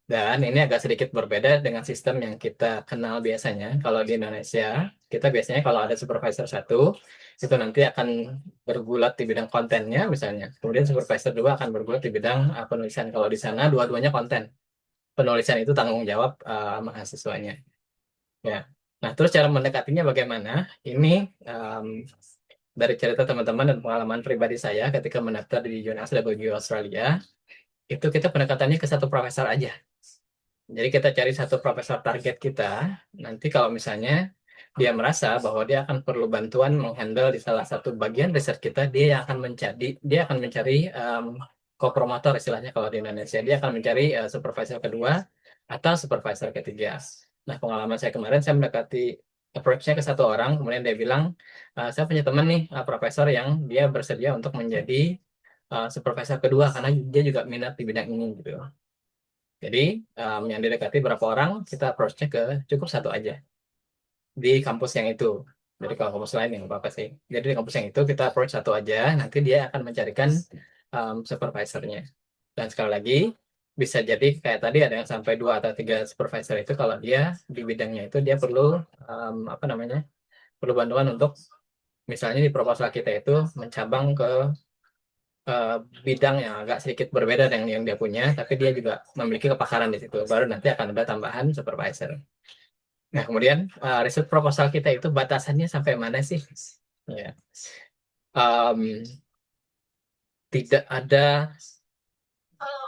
Dan ini agak sedikit berbeda dengan sistem yang kita kenal biasanya. Kalau di Indonesia, kita biasanya kalau ada supervisor 1, itu nanti akan bergulat di bidang kontennya misalnya. Kemudian supervisor 2 akan bergulat di bidang penulisan. Kalau di sana dua-duanya konten. Penulisan itu tanggung jawab mahasiswanya. Ya. Nah, terus cara mendekatinya bagaimana? Ini dari cerita teman-teman dan pengalaman pribadi saya ketika mendaftar di UNSW Australia, itu kita pendekatannya ke satu profesor aja. Jadi kita cari satu profesor target kita. Nanti kalau misalnya dia merasa bahwa dia akan perlu bantuan menghandle di salah satu bagian riset kita, dia akan mencari co-promotor istilahnya kalau di Indonesia. Dia akan mencari supervisor kedua atau supervisor ketiga. Nah, pengalaman saya kemarin, saya mendekati approach-nya ke satu orang, kemudian dia bilang, saya punya teman nih, profesor yang dia bersedia untuk menjadi supervisor kedua karena dia juga minat di bidang ini gitu. Jadi yang didekati berapa orang, kita approach-nya ke cukup satu aja di kampus yang itu. Jadi kalau kampus lain yang apa sih. Jadi di kampus yang itu kita approach satu aja, nanti dia akan mencarikan supervisornya. Dan sekali lagi, bisa jadi kayak tadi ada yang sampai 2 atau 3 supervisor itu kalau dia di bidangnya itu dia perlu apa namanya? Perlu bantuan untuk misalnya di proposal kita itu mencabang ke bidang yang agak sedikit berbeda dengan yang dia punya, tapi dia juga memiliki kepakaran di situ. Baru nanti akan ada tambahan supervisor. Nah, kemudian riset proposal kita itu batasannya sampai mana sih? Ya. Em, Tidak ada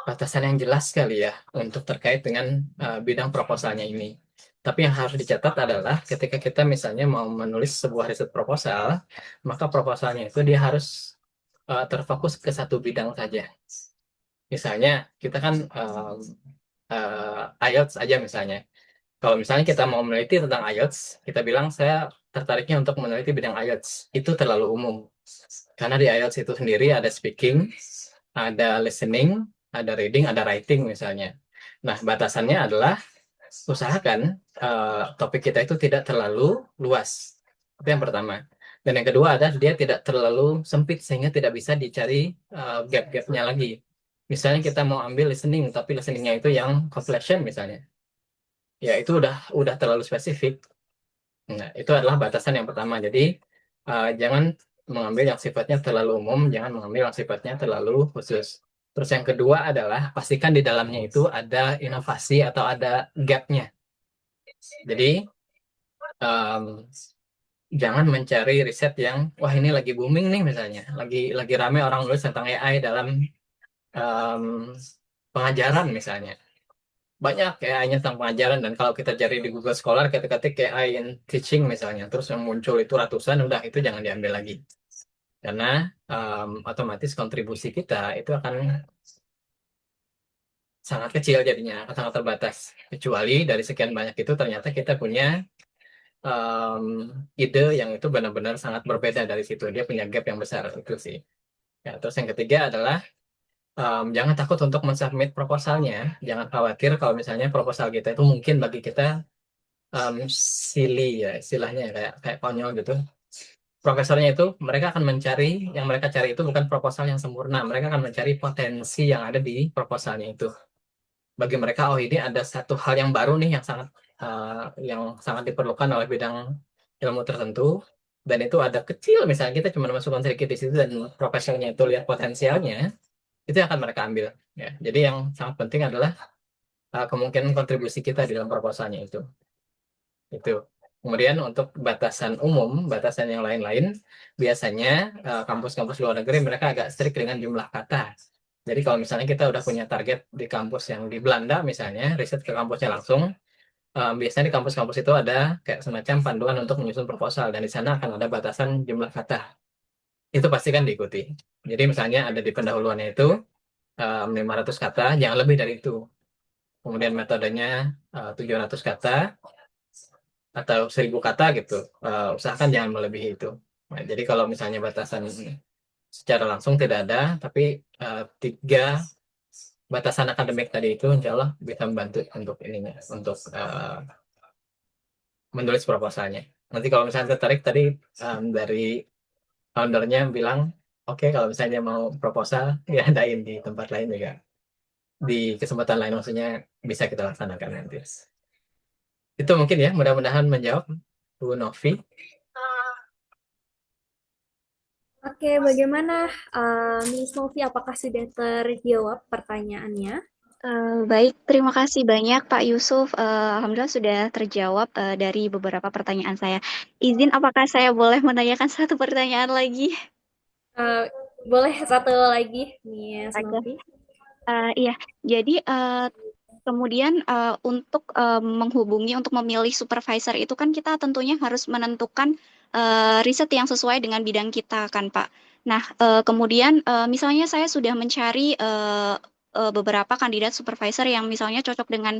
batasan yang jelas sekali ya untuk terkait dengan bidang proposalnya ini. Tapi yang harus dicatat adalah ketika kita misalnya mau menulis sebuah riset proposal, maka proposalnya itu dia harus terfokus ke satu bidang saja. Misalnya kita kan IELTS aja misalnya. Kalau misalnya kita mau meneliti tentang IELTS, kita bilang saya tertariknya untuk meneliti bidang IELTS. Itu terlalu umum. Karena di IELTS itu sendiri ada speaking, ada listening, ada reading, ada writing misalnya. Nah, batasannya adalah usahakan topik kita itu tidak terlalu luas. Itu yang pertama. Dan yang kedua adalah dia tidak terlalu sempit sehingga tidak bisa dicari gap-gapnya lagi. Misalnya kita mau ambil listening, tapi listeningnya itu yang completion misalnya. Ya, itu udah terlalu spesifik. Nah, itu adalah batasan yang pertama. Jadi, jangan mengambil yang sifatnya terlalu umum, jangan mengambil yang sifatnya terlalu khusus. Terus yang kedua adalah pastikan di dalamnya itu ada inovasi atau ada gap-nya. Jadi, em, jangan mencari riset yang, wah ini lagi booming nih misalnya, lagi rame orang nulis tentang AI dalam pengajaran misalnya. Banyak AI-nya tentang pengajaran, dan kalau kita cari di Google Scholar, kita ketik AI in teaching misalnya, terus yang muncul itu ratusan, udah itu jangan diambil lagi. Karena otomatis kontribusi kita itu akan sangat kecil jadinya, akan sangat terbatas. Kecuali dari sekian banyak itu ternyata kita punya ide yang itu benar-benar sangat berbeda dari situ. Dia punya gap yang besar, itu sih. Ya, terus yang ketiga adalah jangan takut untuk mensubmit proposalnya. Jangan khawatir kalau misalnya proposal kita itu mungkin bagi kita silly ya istilahnya, kayak konyol gitu. Profesornya itu mereka akan mencari, yang mereka cari itu bukan proposal yang sempurna, mereka akan mencari potensi yang ada di proposalnya itu. Bagi mereka, oh ini ada satu hal yang baru nih yang sangat diperlukan oleh bidang ilmu tertentu, dan itu ada kecil misalnya kita cuma masukkan sedikit di situ dan profesornya itu lihat potensialnya, itu yang akan mereka ambil ya. Jadi yang sangat penting adalah kemungkinan kontribusi kita di dalam proposalnya itu. Kemudian untuk batasan umum, batasan yang lain-lain, biasanya kampus-kampus luar negeri mereka agak strict dengan jumlah kata. Jadi kalau misalnya kita udah punya target di kampus yang di Belanda misalnya, riset ke kampusnya langsung, biasanya di kampus-kampus itu ada kayak semacam panduan untuk menyusun proposal, dan di sana akan ada batasan jumlah kata. Itu pasti kan diikuti. Jadi misalnya ada di pendahuluannya itu 500 kata, jangan lebih dari itu. Kemudian metodenya 700 kata atau 1000 kata gitu. Usahakan jangan melebihi itu. Nah, jadi kalau misalnya batasan secara langsung tidak ada, tapi 3 batasan akademik tadi itu insya Allah bisa membantu untuk ininya, untuk menulis proposalnya. Nanti kalau misalnya tertarik tadi dari foundernya bilang, oke, kalau misalnya mau proposal ya adain di tempat lain juga, di kesempatan lain maksudnya bisa kita laksanakan nanti. Itu mungkin ya, mudah-mudahan menjawab Bu Novi. Oke, bagaimana Miss Novi? Apakah sudah terjawab pertanyaannya? Baik, terima kasih banyak Pak Yusuf. Alhamdulillah sudah terjawab dari beberapa pertanyaan saya. Izin, apakah saya boleh menanyakan satu pertanyaan lagi? Boleh satu lagi, Miss Oke. Novi? Iya, jadi kemudian untuk menghubungi, untuk memilih supervisor itu kan kita tentunya harus menentukan riset yang sesuai dengan bidang kita kan Pak. Nah, kemudian misalnya saya sudah mencari beberapa kandidat supervisor yang misalnya cocok dengan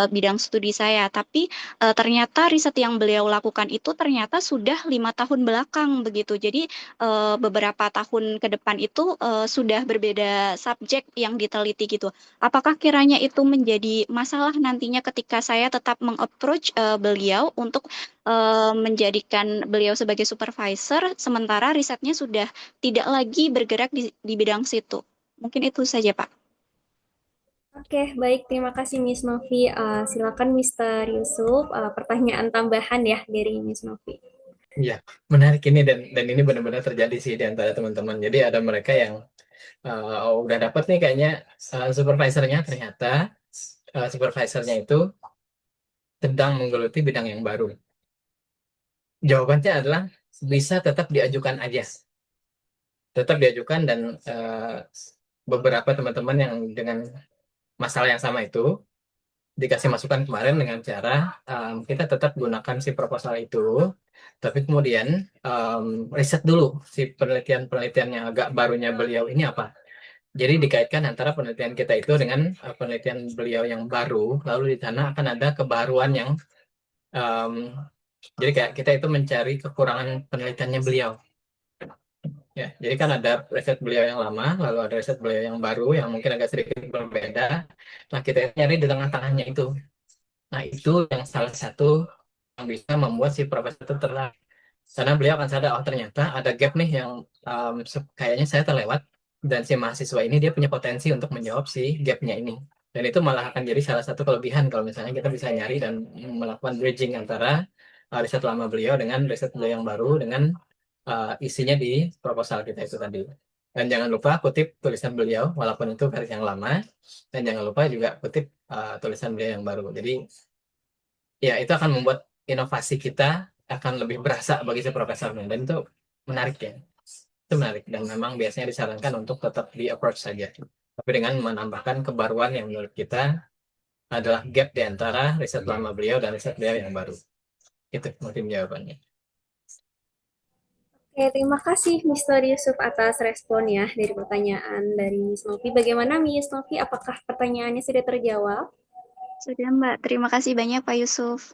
bidang studi saya, tapi ternyata riset yang beliau lakukan itu ternyata sudah 5 tahun belakang begitu. Jadi beberapa tahun ke depan itu sudah berbeda subjek yang diteliti gitu. Apakah kiranya itu menjadi masalah nantinya ketika saya tetap meng-approach beliau untuk menjadikan beliau sebagai supervisor, sementara risetnya sudah tidak lagi bergerak di bidang situ? Mungkin itu saja, Pak. Oke, baik. Terima kasih Miss Novi. Silakan Mr. Yusuf, pertanyaan tambahan ya dari Miss Novi. Iya, menarik ini dan ini benar-benar terjadi sih di antara teman-teman. Jadi ada mereka yang udah dapat nih kayaknya supervisornya, ternyata supervisornya itu sedang menggeluti bidang yang baru. Jawabannya adalah bisa tetap diajukan aja. Tetap diajukan dan beberapa teman-teman yang dengan masalah yang sama itu dikasih masukan kemarin dengan cara kita tetap gunakan si proposal itu, tapi kemudian riset dulu si penelitian-penelitian yang agak barunya beliau ini apa. Jadi dikaitkan antara penelitian kita itu dengan penelitian beliau yang baru, lalu di sana akan ada kebaruan yang jadi kayak kita itu mencari kekurangan penelitiannya beliau. Ya, jadi kan ada riset beliau yang lama, lalu ada riset beliau yang baru yang mungkin agak sedikit berbeda. Nah, kita nyari di tengah-tengahnya itu. Nah, itu yang salah satu yang bisa membuat si profesor itu tertarik. Karena beliau akan sadar, oh ternyata ada gap nih yang kayaknya saya terlewat, dan si mahasiswa ini dia punya potensi untuk menjawab si gapnya ini. Dan itu malah akan jadi salah satu kelebihan kalau misalnya kita bisa nyari dan melakukan bridging antara riset lama beliau dengan riset beliau yang baru dengan isinya di proposal kita itu tadi. Dan jangan lupa kutip tulisan beliau, walaupun itu versi yang lama, dan jangan lupa juga kutip tulisan beliau yang baru. Jadi ya itu akan membuat inovasi kita akan lebih berasa bagi si profesornya, dan itu menarik ya. Itu menarik dan memang biasanya disarankan untuk tetap di approach saja, tapi dengan menambahkan kebaruan yang menurut kita adalah gap di antara riset lama beliau dan riset beliau yang baru. Itu mungkin jawabannya. Oke, terima kasih Mr. Yusuf atas responnya dari pertanyaan dari Miss Novi. Bagaimana Miss Novi? Apakah pertanyaannya sudah terjawab? Sudah, Mbak. Terima kasih banyak, Pak Yusuf.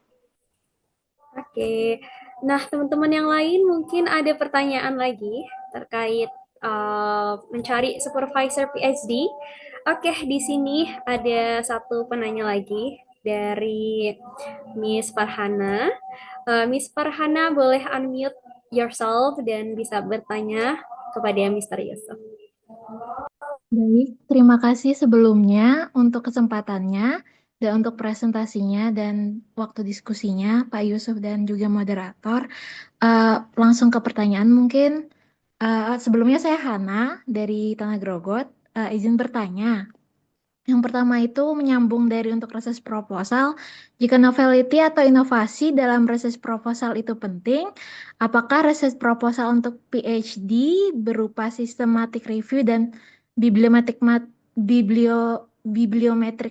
Oke. Nah, teman-teman yang lain mungkin ada pertanyaan lagi terkait mencari supervisor PhD. Oke, di sini ada satu penanya lagi dari Miss Farhana. Miss Farhana boleh unmute yourself dan bisa bertanya kepada Mr. Yusuf. Baik, terima kasih sebelumnya untuk kesempatannya dan untuk presentasinya dan waktu diskusinya, Pak Yusuf dan juga moderator. Langsung ke pertanyaan mungkin. Sebelumnya saya Hana dari Tanah Grogot. Izin bertanya. Yang pertama itu menyambung dari untuk research proposal. Jika novelty atau inovasi dalam research proposal itu penting, apakah research proposal untuk PhD berupa systematic review dan bibliometric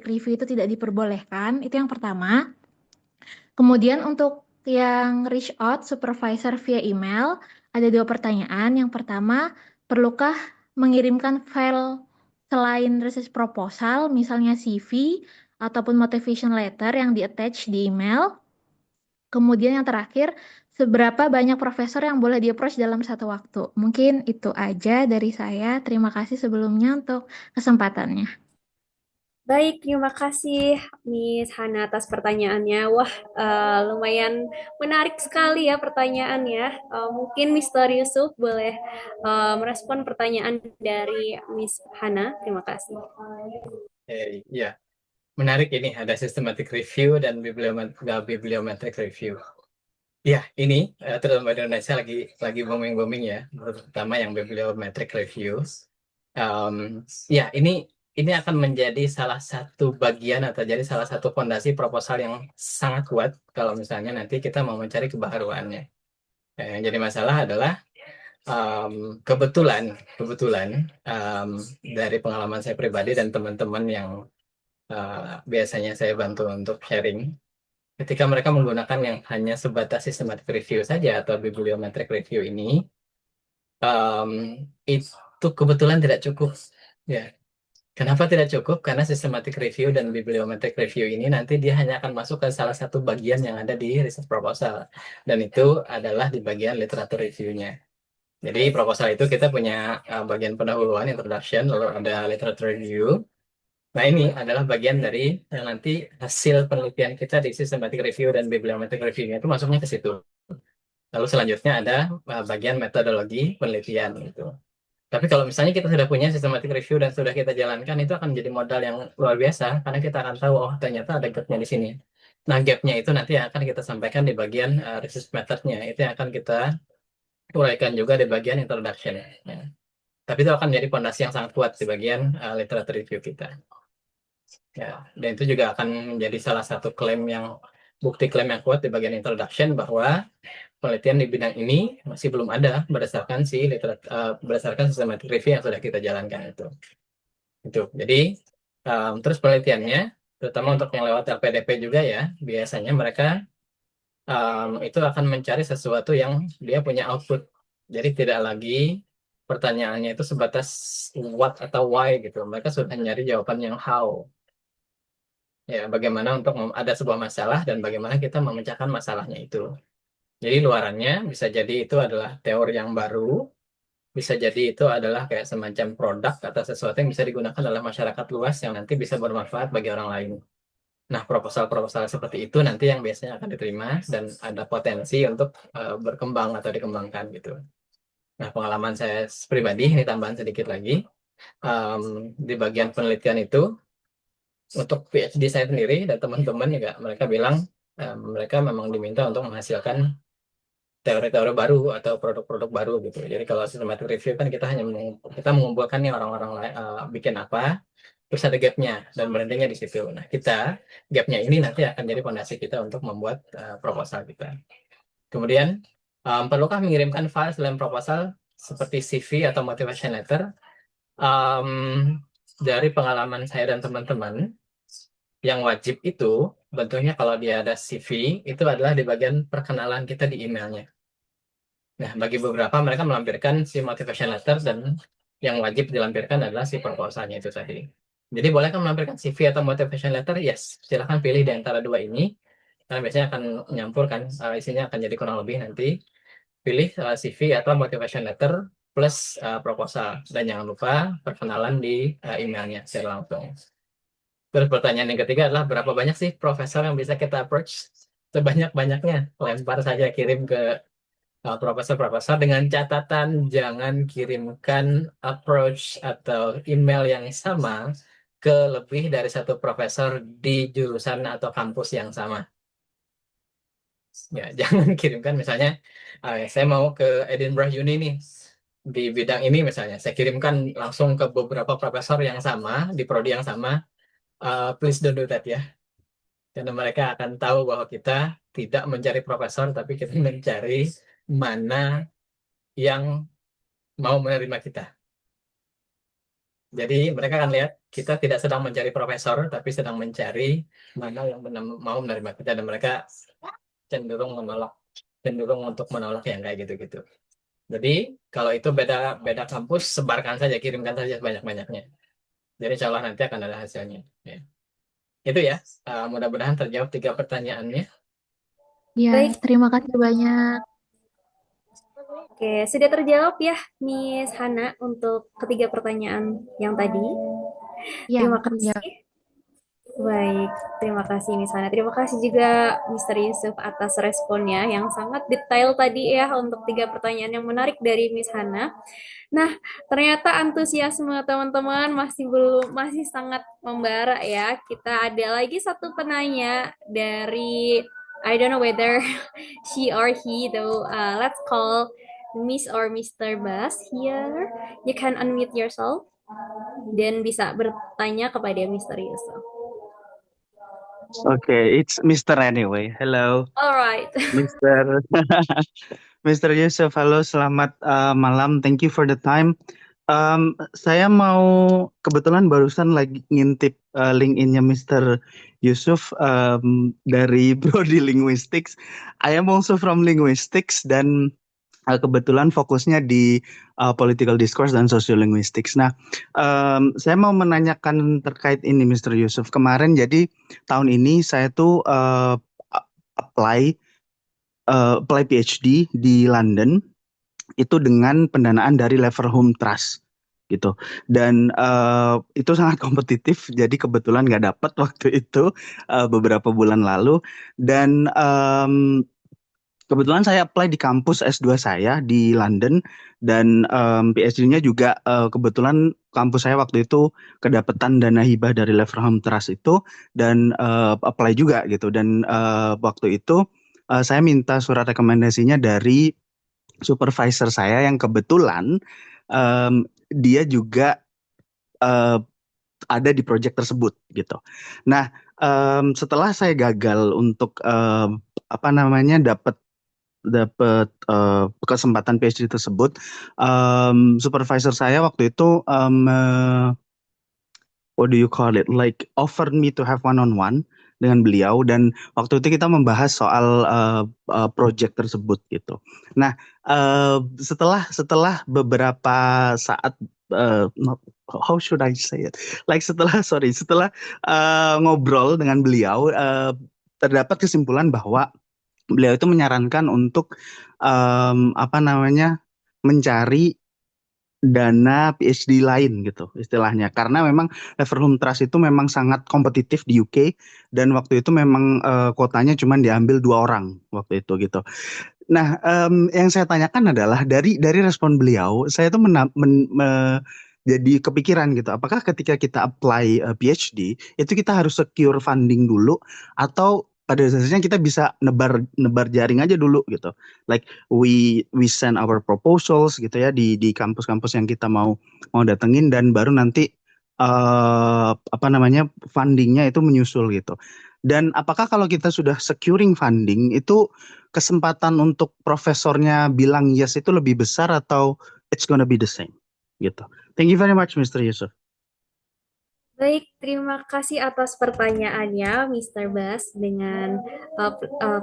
review itu tidak diperbolehkan? Itu yang pertama. Kemudian untuk yang reach out supervisor via email, ada dua pertanyaan. Yang pertama, perlukah mengirimkan file selain research proposal, misalnya CV ataupun motivation letter yang di-attach di email? Kemudian yang terakhir, seberapa banyak profesor yang boleh di-approach dalam satu waktu? Mungkin itu aja dari saya. Terima kasih sebelumnya untuk kesempatannya. Baik, terima kasih Miss Hana atas pertanyaannya. Wah, lumayan menarik sekali ya pertanyaannya. Mungkin Mr. Yusuf boleh merespon pertanyaan dari Miss Hana. Terima kasih. Ya, menarik ini ada systematic review dan bibliometric review. Ya, ini terutama di Indonesia lagi booming ya, terutama yang bibliometric review. Ya, ini akan menjadi salah satu bagian atau jadi salah satu fondasi proposal yang sangat kuat kalau misalnya nanti kita mau mencari kebaharuannya. Yang jadi masalah adalah kebetulan dari pengalaman saya pribadi dan teman-teman yang biasanya saya bantu untuk sharing, ketika mereka menggunakan yang hanya sebatas systematic review saja atau bibliometric review ini, itu kebetulan tidak cukup. Ya, kenapa tidak cukup? Karena systematic review dan bibliometric review ini nanti dia hanya akan masuk ke salah satu bagian yang ada di research proposal, dan itu adalah di bagian literatur review-nya. Jadi proposal itu kita punya bagian pendahuluan, introduction, lalu ada literature review. Nah, ini adalah bagian dari yang nanti hasil penelitian kita di systematic review dan bibliometric review-nya itu masuknya ke situ. Lalu selanjutnya ada bagian metodologi penelitian gitu. Tapi kalau misalnya kita sudah punya systematic review dan sudah kita jalankan, itu akan menjadi modal yang luar biasa karena kita akan tahu, oh ternyata ada gapnya di sini. Nah, gapnya itu nanti akan kita sampaikan di bagian research methodnya. Itu yang akan kita uraikan juga di bagian introduction. Ya. Tapi itu akan menjadi fondasi yang sangat kuat di bagian literature review kita. Ya, dan itu juga akan menjadi salah satu bukti klaim yang kuat di bagian introduction bahwa penelitian di bidang ini masih belum ada berdasarkan systematic review yang sudah kita jalankan itu. Jadi terus penelitiannya, terutama untuk yang lewat LPDP juga ya, biasanya mereka itu akan mencari sesuatu yang dia punya output. Jadi tidak lagi pertanyaannya itu sebatas what atau why gitu. Mereka sudah nyari jawaban yang how. Ya, bagaimana untuk ada sebuah masalah dan bagaimana kita memecahkan masalahnya itu. Jadi luarannya bisa jadi itu adalah teori yang baru, bisa jadi itu adalah kayak semacam produk atau sesuatu yang bisa digunakan oleh masyarakat luas yang nanti bisa bermanfaat bagi orang lain. Nah, proposal-proposal seperti itu nanti yang biasanya akan diterima dan ada potensi untuk berkembang atau dikembangkan gitu. Nah, pengalaman saya pribadi, ini tambahan sedikit lagi, di bagian penelitian itu, untuk PhD saya sendiri dan teman-teman juga, mereka bilang mereka memang diminta untuk menghasilkan teori-teori baru atau produk-produk baru gitu. Jadi kalau systematic review kan kita hanya kita mengumpulkan nih orang-orang bikin apa, terus ada gapnya dan berhentinya di situ. Nah, gapnya ini nanti akan jadi fondasi kita untuk membuat proposal kita. Kemudian perlukah mengirimkan file selain proposal seperti CV atau motivation letter? Dari pengalaman saya dan teman-teman, yang wajib itu bentuknya kalau dia ada CV itu adalah di bagian perkenalan kita di emailnya. Nah, bagi beberapa mereka melampirkan si motivation letter dan yang wajib dilampirkan adalah si proposalnya itu tadi. Jadi bolehkah melampirkan CV atau motivation letter? Yes, silahkan pilih di antara dua ini. Karena biasanya akan menyampurkan, isinya akan jadi kurang lebih nanti. Pilih CV atau motivation letter plus proposal. Dan jangan lupa perkenalan di emailnya secara langsung. Terus pertanyaan yang ketiga adalah berapa banyak sih profesor yang bisa kita approach? Sebanyak-banyaknya. Lempar saja, kirim ke profesor-profesor dengan catatan jangan kirimkan approach atau email yang sama ke lebih dari satu profesor di jurusan atau kampus yang sama. Ya, jangan kirimkan misalnya saya mau ke Edinburgh Uni nih di bidang ini misalnya, saya kirimkan langsung ke beberapa profesor yang sama di prodi yang sama. Please don't do that ya. Karena mereka akan tahu bahwa kita tidak mencari profesor, tapi kita mencari mana yang mau menerima kita. Jadi mereka akan lihat kita tidak sedang mencari profesor, tapi sedang mencari mana yang mau menerima kita, dan mereka cenderung untuk menolak yang kayak gitu-gitu. Jadi kalau itu beda kampus, sebarkan saja, kirimkan saja sebanyak-banyaknya. Jadi insya Allah nanti akan ada hasilnya. Ya. Itu ya, mudah-mudahan terjawab 3 pertanyaannya. Ya, Baik. terima kasih banyak. Oke, sudah terjawab ya, Miss Hana, untuk ketiga pertanyaan yang tadi. Ya, Terima ya. kasih. Baik, terima kasih Miss Hana. Terima kasih juga Mr. Yusuf atas responnya yang sangat detail tadi ya untuk 3 pertanyaan yang menarik dari Miss Hana. Nah, ternyata antusiasme teman-teman masih sangat membara ya. Kita ada lagi satu penanya dari, I don't know whether she or he though. Let's call Miss or Mr. Bas here. You can unmute yourself dan bisa bertanya kepada Mr. Yusuf. Okay, it's Mr. anyway. Hello, Alright. Mr. Mr. Yusuf. Halo, selamat malam. Thank you for the time. Saya mau kebetulan barusan lagi ngintip LinkedIn-nya Mr. Yusuf dari Prodi Linguistics. I am also from Linguistics dan kebetulan fokusnya di political discourse dan sociolinguistics. Nah, saya mau menanyakan terkait ini, Mr. Yusuf. Kemarin jadi tahun ini saya tuh apply PhD di London itu dengan pendanaan dari Leverhulme Trust gitu. Dan itu sangat kompetitif. Jadi kebetulan nggak dapat waktu itu beberapa bulan lalu. Dan kebetulan saya apply di kampus S2 saya di London dan PhD-nya juga kebetulan kampus saya waktu itu kedapetan dana hibah dari Leverhulme Trust itu dan apply juga gitu dan waktu itu saya minta surat rekomendasinya dari supervisor saya yang kebetulan dia juga ada di project tersebut gitu. Nah, setelah saya gagal untuk dapat kesempatan PhD tersebut, supervisor saya waktu itu what do you call it, like offered me to have one-on-one dengan beliau dan waktu itu kita membahas soal project tersebut gitu. Nah, setelah beberapa saat how should I say it? Like setelah ngobrol dengan beliau, terdapat kesimpulan bahwa beliau itu menyarankan untuk mencari dana PhD lain gitu istilahnya karena memang Leverhulme Trust itu memang sangat kompetitif di UK dan waktu itu memang kuotanya cuma diambil 2 orang waktu itu gitu. Nah, yang saya tanyakan adalah dari respon beliau, saya tuh jadi kepikiran gitu. Apakah ketika kita apply PhD itu kita harus secure funding dulu atau pada dasarnya kita bisa nebar jaring aja dulu gitu. Like we send our proposals gitu ya di kampus-kampus yang kita mau datengin dan baru nanti fundingnya itu menyusul gitu. Dan apakah kalau kita sudah securing funding itu kesempatan untuk profesornya bilang yes itu lebih besar atau it's gonna be the same gitu. Thank you very much Mr. Yusuf. Baik, terima kasih atas pertanyaannya, Mr. Bas, dengan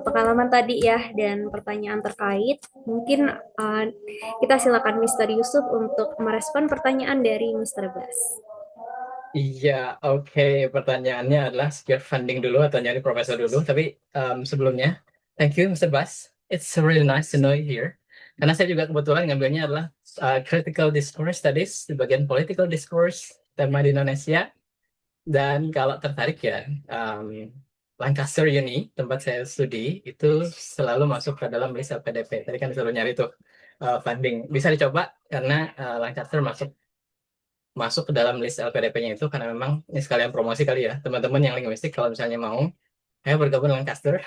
pengalaman tadi ya dan pertanyaan terkait. Mungkin kita silakan Mr. Yusuf untuk merespon pertanyaan dari Mr. Bas. Iya, oke. Pertanyaannya adalah secure funding dulu atau nyari profesor dulu. Tapi sebelumnya, thank you Mr. Bas. It's really nice to know you here. Karena saya juga kebetulan ngambilnya adalah Critical Discourse Studies di bagian Political Discourse, tema di Indonesia. Dan kalau tertarik ya, Lancaster Uni, tempat saya studi, itu selalu masuk ke dalam list LPDP. Tadi kan disuruh nyari tuh funding. Bisa dicoba karena Lancaster masuk ke dalam list LPDP-nya itu karena memang ini sekalian promosi kali ya teman-teman yang linguistik kalau misalnya mau ayo bergabung dengan Lancaster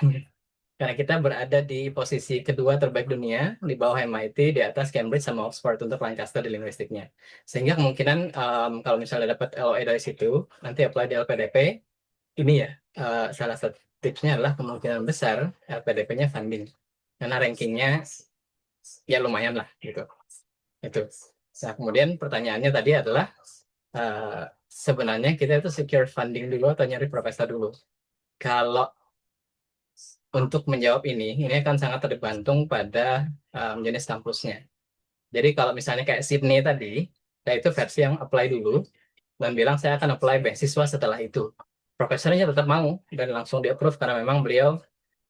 karena kita berada di posisi kedua terbaik dunia di bawah MIT, di atas Cambridge sama Oxford untuk Lancaster di linguistiknya, sehingga kemungkinan kalau misalnya dapat LOE dari situ nanti apply di LPDP ini ya salah satu tipsnya adalah kemungkinan besar LPDP-nya funding karena rankingnya ya lumayan lah gitu itu. Nah, kemudian pertanyaannya tadi adalah sebenarnya kita itu secure funding dulu atau nyari profesor dulu. Kalau untuk menjawab ini akan sangat tergantung pada jenis kampusnya. Jadi kalau misalnya kayak Sydney tadi, itu versi yang apply dulu dan bilang saya akan apply beasiswa setelah itu. Profesornya tetap mau dan langsung di-approve karena memang beliau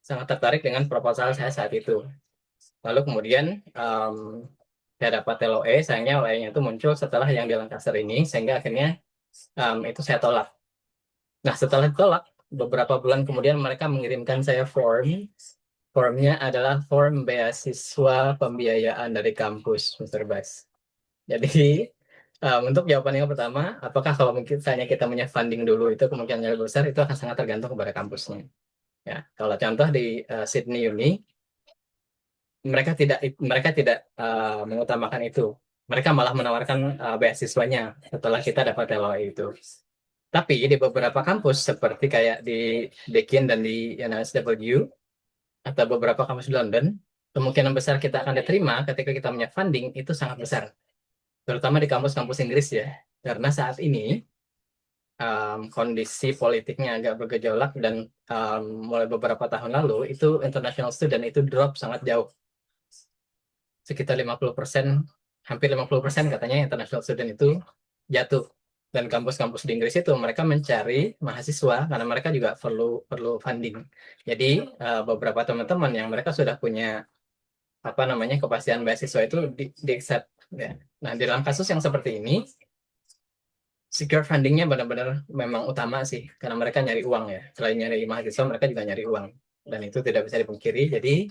sangat tertarik dengan proposal saya saat itu. Lalu kemudian saya dapat LOE, sayangnya LOE-nya itu muncul setelah yang di Lancaster ini, sehingga akhirnya itu saya tolak. Nah, setelah ditolak, beberapa bulan kemudian mereka mengirimkan saya formnya adalah form beasiswa pembiayaan dari kampus, Mr. Bas. Jadi, untuk jawaban yang pertama, apakah kalau misalnya kita punya funding dulu itu kemungkinan yang lebih besar, itu akan sangat tergantung kepada kampusnya. Ya, kalau contoh di Sydney Uni, mereka tidak mengutamakan itu. Mereka malah menawarkan beasiswanya setelah kita dapat LOE itu. Tapi di beberapa kampus seperti kayak di Deakin dan di UNSW atau beberapa kampus di London, kemungkinan besar kita akan diterima ketika kita punya funding itu sangat besar. Terutama di kampus-kampus Inggris ya. Karena saat ini kondisi politiknya agak bergejolak dan mulai beberapa tahun lalu itu international student itu drop sangat jauh. Sekitar 50%, hampir 50% katanya international student itu jatuh. Dan kampus-kampus di Inggris itu mereka mencari mahasiswa karena mereka juga perlu funding. Jadi beberapa teman-teman yang mereka sudah punya kepastian beasiswa itu di accept. Ya. Nah, di dalam kasus yang seperti ini, secure fundingnya benar-benar memang utama sih karena mereka nyari uang ya. Selain nyari mahasiswa, mereka juga nyari uang dan itu tidak bisa dipungkiri. Jadi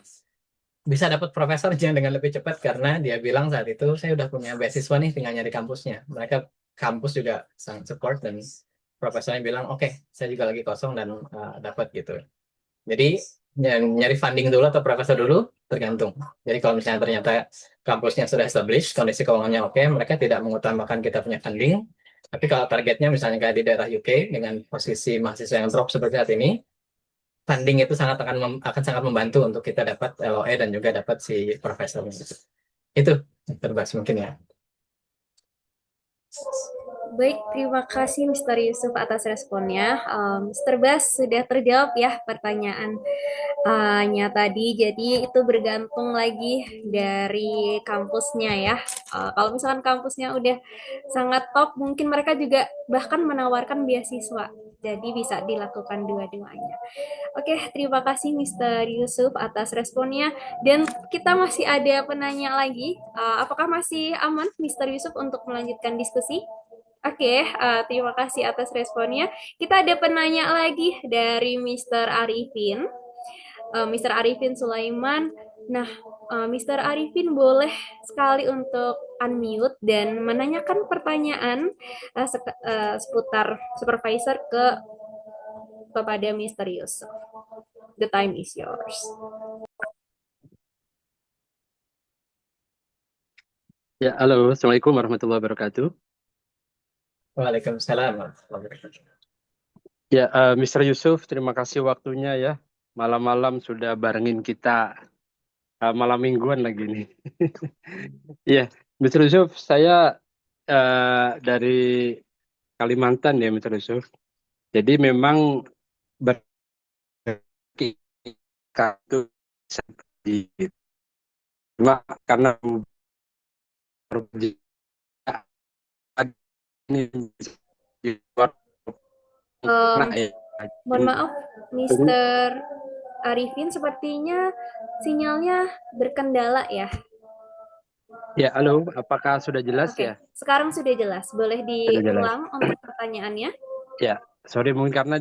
bisa dapat profesornya dengan lebih cepat karena dia bilang saat itu saya udah punya beasiswa nih, tinggal nyari kampusnya. Mereka kampus juga sangat support dan profesornya bilang oke, saya juga lagi kosong dan dapat gitu. Jadi nyari funding dulu atau profesor dulu tergantung. Jadi kalau misalnya ternyata kampusnya sudah established, kondisi keuangannya oke, mereka tidak mengutamakan kita punya funding. Tapi kalau targetnya misalnya kayak di daerah UK dengan posisi mahasiswa yang drop seperti saat ini, funding itu akan sangat membantu untuk kita dapat LOE dan juga dapat si profesor. Itu terbahas mungkin ya. Baik, terima kasih Mr. Yusuf atas responnya. Mr. Bas sudah terjawab ya pertanyaannya tadi. Jadi itu bergantung lagi dari kampusnya ya. Kalau misalkan kampusnya udah sangat top, mungkin mereka juga bahkan menawarkan beasiswa. Jadi bisa dilakukan dua-duanya. Oke, terima kasih Mr. Yusuf atas responnya. Dan kita masih ada penanya lagi. Apakah masih aman Mr. Yusuf untuk melanjutkan diskusi? Oke, terima kasih atas responnya. Kita ada penanya lagi dari Mr. Arifin. Mr. Arifin Sulaiman. Nah, Mr. Arifin boleh sekali untuk unmute dan menanyakan pertanyaan seputar supervisor kepada Mr. Yusuf. The time is yours. Ya, halo, Assalamualaikum warahmatullahi wabarakatuh. Waalaikumsalam. Ya, Mr. Yusuf, terima kasih waktunya ya. Malam-malam sudah barengin kita, malam mingguan lagi nih. Ya, Mr. Yusuf, saya dari Kalimantan ya, Mr. Yusuf. Jadi memang kartu seperti cuma karena ini di luar Mohon maaf, Mr. Arifin, sepertinya sinyalnya berkendala ya. Ya, halo, apakah sudah jelas Oke, ya? sekarang sudah jelas. Boleh diulang untuk pertanyaannya? Ya, sorry mungkin karena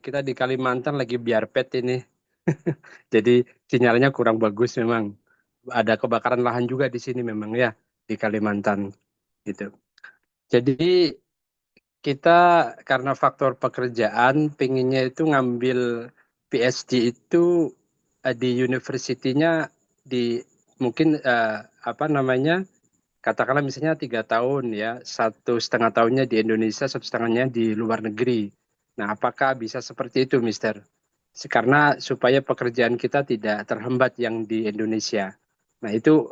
kita di Kalimantan lagi biarpet ini. Jadi sinyalnya kurang bagus memang. Ada kebakaran lahan juga di sini memang ya, di Kalimantan gitu. Jadi kita karena faktor pekerjaan pinginnya itu ngambil PhD itu di universitinya di mungkin katakanlah misalnya 3 tahun ya, 1,5 tahunnya di Indonesia, 1,5-nya di luar negeri. Nah, apakah bisa seperti itu, Mister? Karena supaya pekerjaan kita tidak terhambat yang di Indonesia. Nah, itu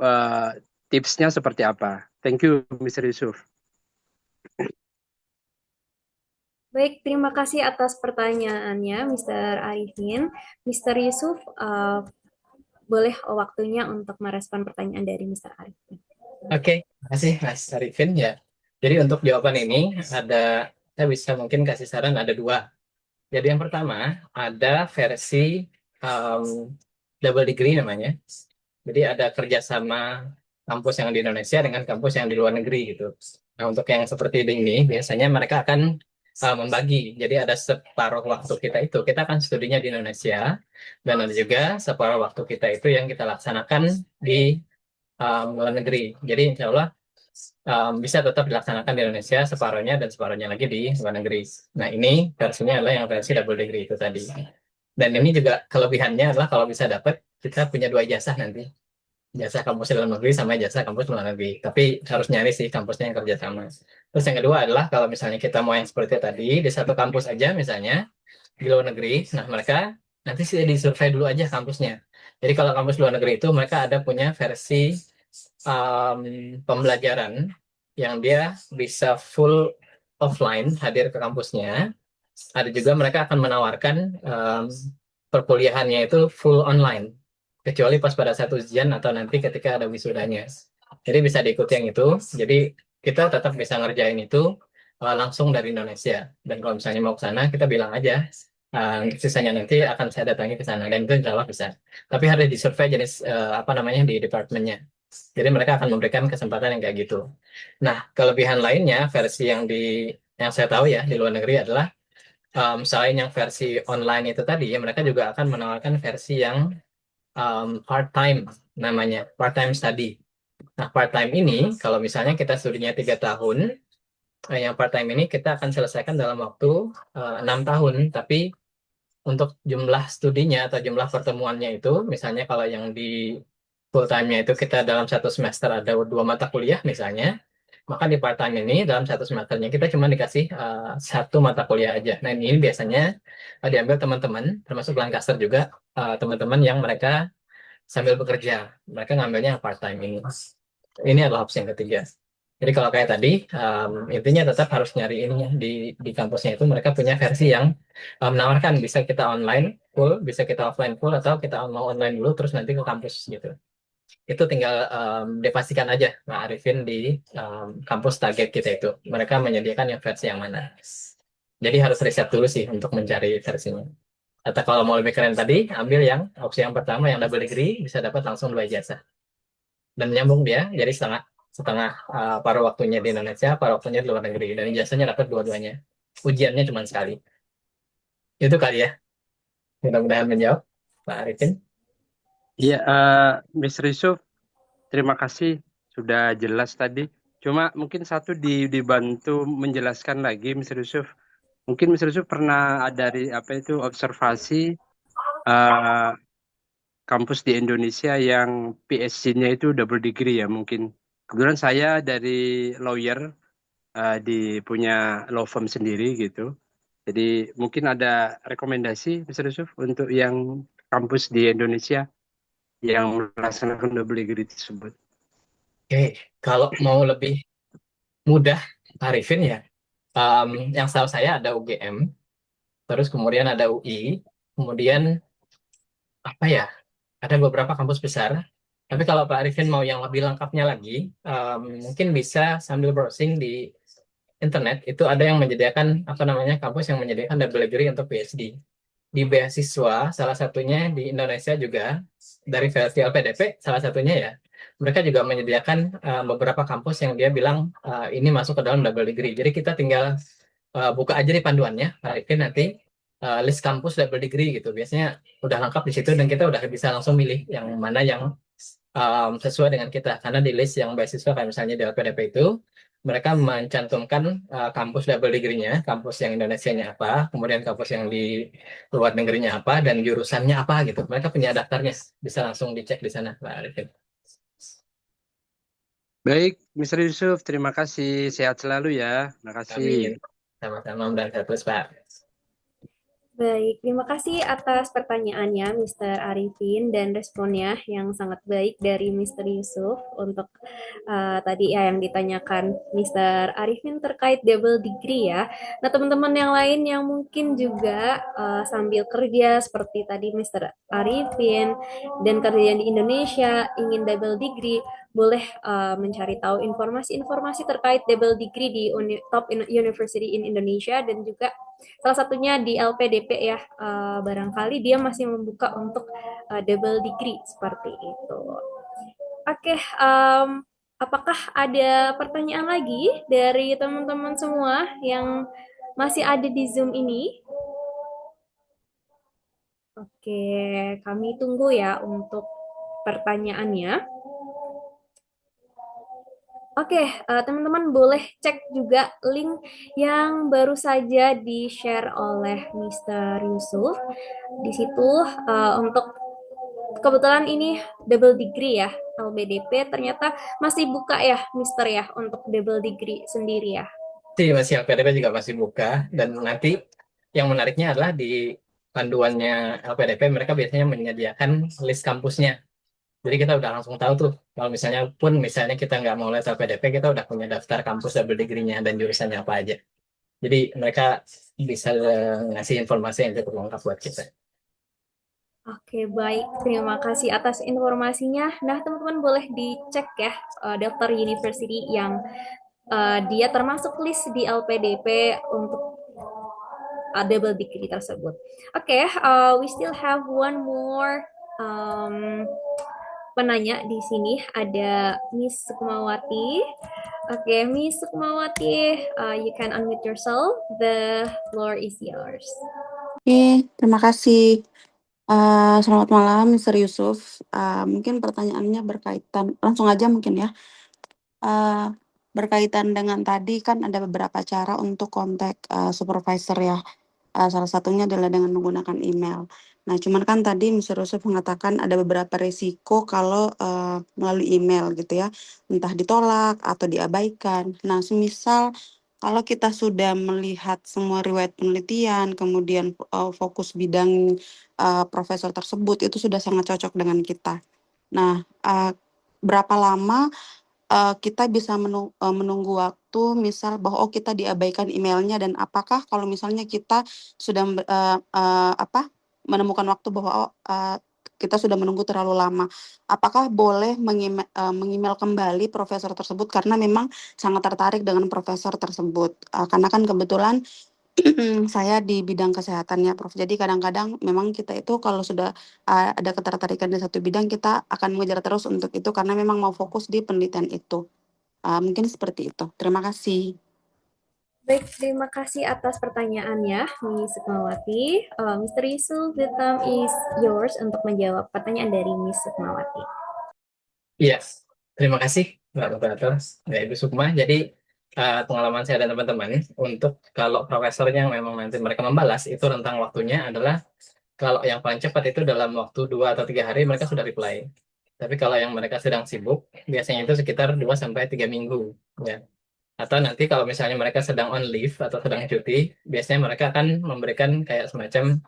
tipsnya seperti apa? Thank you, Mr. Yusuf. Baik, terima kasih atas pertanyaannya, Mr. Arifin. Mr. Yusuf, boleh waktunya untuk merespon pertanyaan dari Mr. Arifin. Oke, terima kasih Mas Arifin ya. Jadi untuk jawaban ini saya bisa mungkin kasih saran ada 2. Jadi yang pertama ada versi double degree namanya. Jadi ada kerjasama kampus yang di Indonesia dengan kampus yang di luar negeri gitu. Nah untuk yang seperti ini biasanya mereka akan membagi. Jadi ada separuh waktu kita akan studinya di Indonesia dan ada juga separuh waktu kita itu yang kita laksanakan di luar negeri. Jadi insya Allah bisa tetap dilaksanakan di Indonesia separuhnya dan separuhnya lagi di luar negeri. Nah ini versinya adalah yang versi double degree itu tadi. Dan ini juga kelebihannya adalah kalau bisa dapat kita punya 2 ijazah nanti. Ijazah kampus dalam negeri sama ijazah kampus luar negeri. Tapi harus nyari sih kampusnya yang kerja sama. Terus yang kedua adalah kalau misalnya kita mau yang seperti tadi di satu kampus aja misalnya di luar negeri, nah mereka nanti sih disurvey dulu aja kampusnya. Jadi kalau kampus luar negeri itu mereka ada punya versi pembelajaran yang dia bisa full offline hadir ke kampusnya. Ada juga mereka akan menawarkan perkuliahannya itu full online, kecuali pas pada saat ujian atau nanti ketika ada wisudanya. Jadi bisa diikuti yang itu. Jadi kita tetap bisa ngerjain itu langsung dari Indonesia. Dan kalau misalnya mau ke sana, kita bilang aja. Sisanya nanti akan saya datangi ke sana dan itu insya Allah bisa. Tapi harus disurvey jenis di departemennya. Jadi mereka akan memberikan kesempatan yang kayak gitu. Nah, kelebihan lainnya versi yang saya tahu ya di luar negeri adalah selain yang versi online itu tadi, ya mereka juga akan menawarkan versi yang part time. namanya part-time study. Nah, part-time ini kalau misalnya kita studinya 3 tahun, yang part-time ini kita akan selesaikan dalam waktu 6 tahun. Tapi untuk jumlah studinya atau jumlah pertemuannya itu, misalnya kalau yang di full-time-nya itu kita dalam satu semester ada 2 mata kuliah misalnya, maka di part-time ini dalam satu semesternya kita cuma dikasih 1 mata kuliah aja. Nah, ini biasanya diambil teman-teman, termasuk Lancaster juga, teman-teman yang mereka sambil bekerja. Mereka ngambilnya yang part-time ini. Ini adalah opsi yang ketiga. Jadi kalau kayak tadi, intinya tetap harus nyari ininya di kampusnya itu mereka punya versi yang menawarkan bisa kita online full, bisa kita offline full, atau kita mau online dulu terus nanti ke kampus gitu. Itu tinggal dipastikan aja Mbak Arifin di kampus target kita itu. Mereka menyediakan yang versi yang mana. Jadi harus riset dulu sih untuk mencari versinya. Atau kalau mau lebih keren tadi, ambil yang opsi yang pertama yang double degree, bisa dapat langsung 2 ijazah. Dan nyambung dia, jadi setengah paruh waktunya di Indonesia, paruh waktunya di luar negeri, dan ijazahnya dapat dua-duanya. Ujiannya cuma sekali. Itu kali ya. Mudah-mudahan menjawab, Pak Arifin. Iya, Mr. Yusuf, terima kasih sudah jelas tadi. Cuma mungkin satu dibantu menjelaskan lagi, Mr. Yusuf. Mungkin Mr. Yusuf pernah ada observasi kampus di Indonesia yang PhD-nya itu double degree ya mungkin. Kebetulan saya dari lawyer punya law firm sendiri gitu. Jadi mungkin ada rekomendasi Mr. Yusuf untuk yang kampus di Indonesia yang melaksanakan double degree tersebut. Oke, kalau mau lebih mudah, Pak Arifin ya, yang setahu saya ada UGM, terus kemudian ada UI, kemudian apa ya, ada beberapa kampus besar. Tapi kalau Pak Arifin mau yang lebih lengkapnya lagi, mungkin bisa sambil browsing di internet, itu ada yang menyediakan apa namanya kampus yang menyediakan double degree untuk PhD. Di beasiswa, salah satunya di Indonesia juga, dari versi LPDP, salah satunya ya, mereka juga menyediakan beberapa kampus yang dia bilang ini masuk ke dalam double degree. Jadi kita tinggal buka aja nih panduannya, Pak Arifin, nanti list kampus double degree gitu. Biasanya udah lengkap di situ dan kita udah bisa langsung milih yang mana yang sesuai dengan kita. Karena di list yang beasiswa kayak misalnya di LPDP itu, mereka mencantumkan kampus double degree-nya, kampus yang Indonesianya apa, kemudian kampus yang di luar negerinya apa, dan jurusannya apa gitu. Mereka punya daftarnya, bisa langsung dicek di sana, Pak Arifin. Baik, Mr. Yusuf, terima kasih. Sehat selalu ya. Terima kasih. Amin. Sama-sama, dan sehat terus, Pak. Baik, terima kasih atas pertanyaannya Mr. Arifin dan responnya yang sangat baik dari Mr. Yusuf untuk tadi ya yang ditanyakan Mr. Arifin terkait double degree ya. Nah teman-teman yang lain yang mungkin juga sambil kerja seperti tadi Mr. Arifin dan kerja di Indonesia ingin double degree, boleh mencari tahu informasi-informasi terkait double degree di top university in Indonesia dan juga salah satunya di LPDP ya, barangkali dia masih membuka untuk double degree seperti itu. Oke, apakah ada pertanyaan lagi dari teman-teman semua yang masih ada di Zoom ini? Oke, kami tunggu ya untuk pertanyaannya. Oke, teman-teman boleh cek juga link yang baru saja di-share oleh Mr. Yusuf. Di situ untuk kebetulan ini double degree ya, LPDP ternyata masih buka ya, Mr. ya, untuk double degree sendiri ya. Masih LPDP juga masih buka, dan nanti yang menariknya adalah di panduannya LPDP mereka biasanya menyediakan list kampusnya. Jadi kita udah langsung tahu tuh, kalau misalnya kita nggak mau lihat LPDP, kita udah punya daftar kampus double degree-nya dan jurusannya apa aja. Jadi mereka bisa ngasih informasi yang cukup lengkap buat kita. Oke, baik. Terima kasih atas informasinya. Nah, teman-teman boleh dicek ya daftar university yang dia termasuk list di LPDP untuk double degree tersebut. Oke, we still have one more penanya di sini, ada Miss Sukmawati. Oke, Miss Sukmawati, you can unmute yourself. The floor is yours. Oke, terima kasih. Selamat malam, Mr. Yusuf. Mungkin pertanyaannya berkaitan, langsung aja mungkin ya. Berkaitan dengan tadi kan ada beberapa cara untuk kontak supervisor ya. Salah satunya adalah dengan menggunakan email. Nah, cuman kan tadi Mr. Yusuf mengatakan ada beberapa resiko kalau melalui email gitu ya, entah ditolak atau diabaikan. Nah, semisal kalau kita sudah melihat semua riwayat penelitian, kemudian fokus bidang profesor tersebut itu sudah sangat cocok dengan kita. Nah, berapa lama kita bisa menunggu waktu misal bahwa, oh kita diabaikan emailnya dan apakah kalau misalnya kita sudah menemukan waktu bahwa, oh, kita sudah menunggu terlalu lama, apakah boleh meng-email kembali profesor tersebut karena memang sangat tertarik dengan profesor tersebut? Karena kan kebetulan saya di bidang kesehatan ya, Prof. Jadi kadang-kadang memang kita itu kalau sudah ada ketertarikan di satu bidang, kita akan mengejar terus untuk itu karena memang mau fokus di penelitian itu. Mungkin seperti itu. Terima kasih. Baik, terima kasih atas pertanyaannya, Miss Sukmawati. Mr. Yusuf, the time is yours untuk menjawab pertanyaan dari Miss Sukmawati. Iya, terima kasih Mbak Moderator, Mbak Ibu Sukma. Jadi pengalaman saya dan teman-teman untuk kalau profesornya memang nanti mereka membalas itu rentang waktunya adalah kalau yang paling cepat itu dalam waktu 2 atau 3 hari mereka sudah reply. Tapi kalau yang mereka sedang sibuk biasanya itu sekitar 2 sampai 3 minggu ya. Atau nanti kalau misalnya mereka sedang on leave atau sedang cuti, biasanya mereka akan memberikan kayak semacam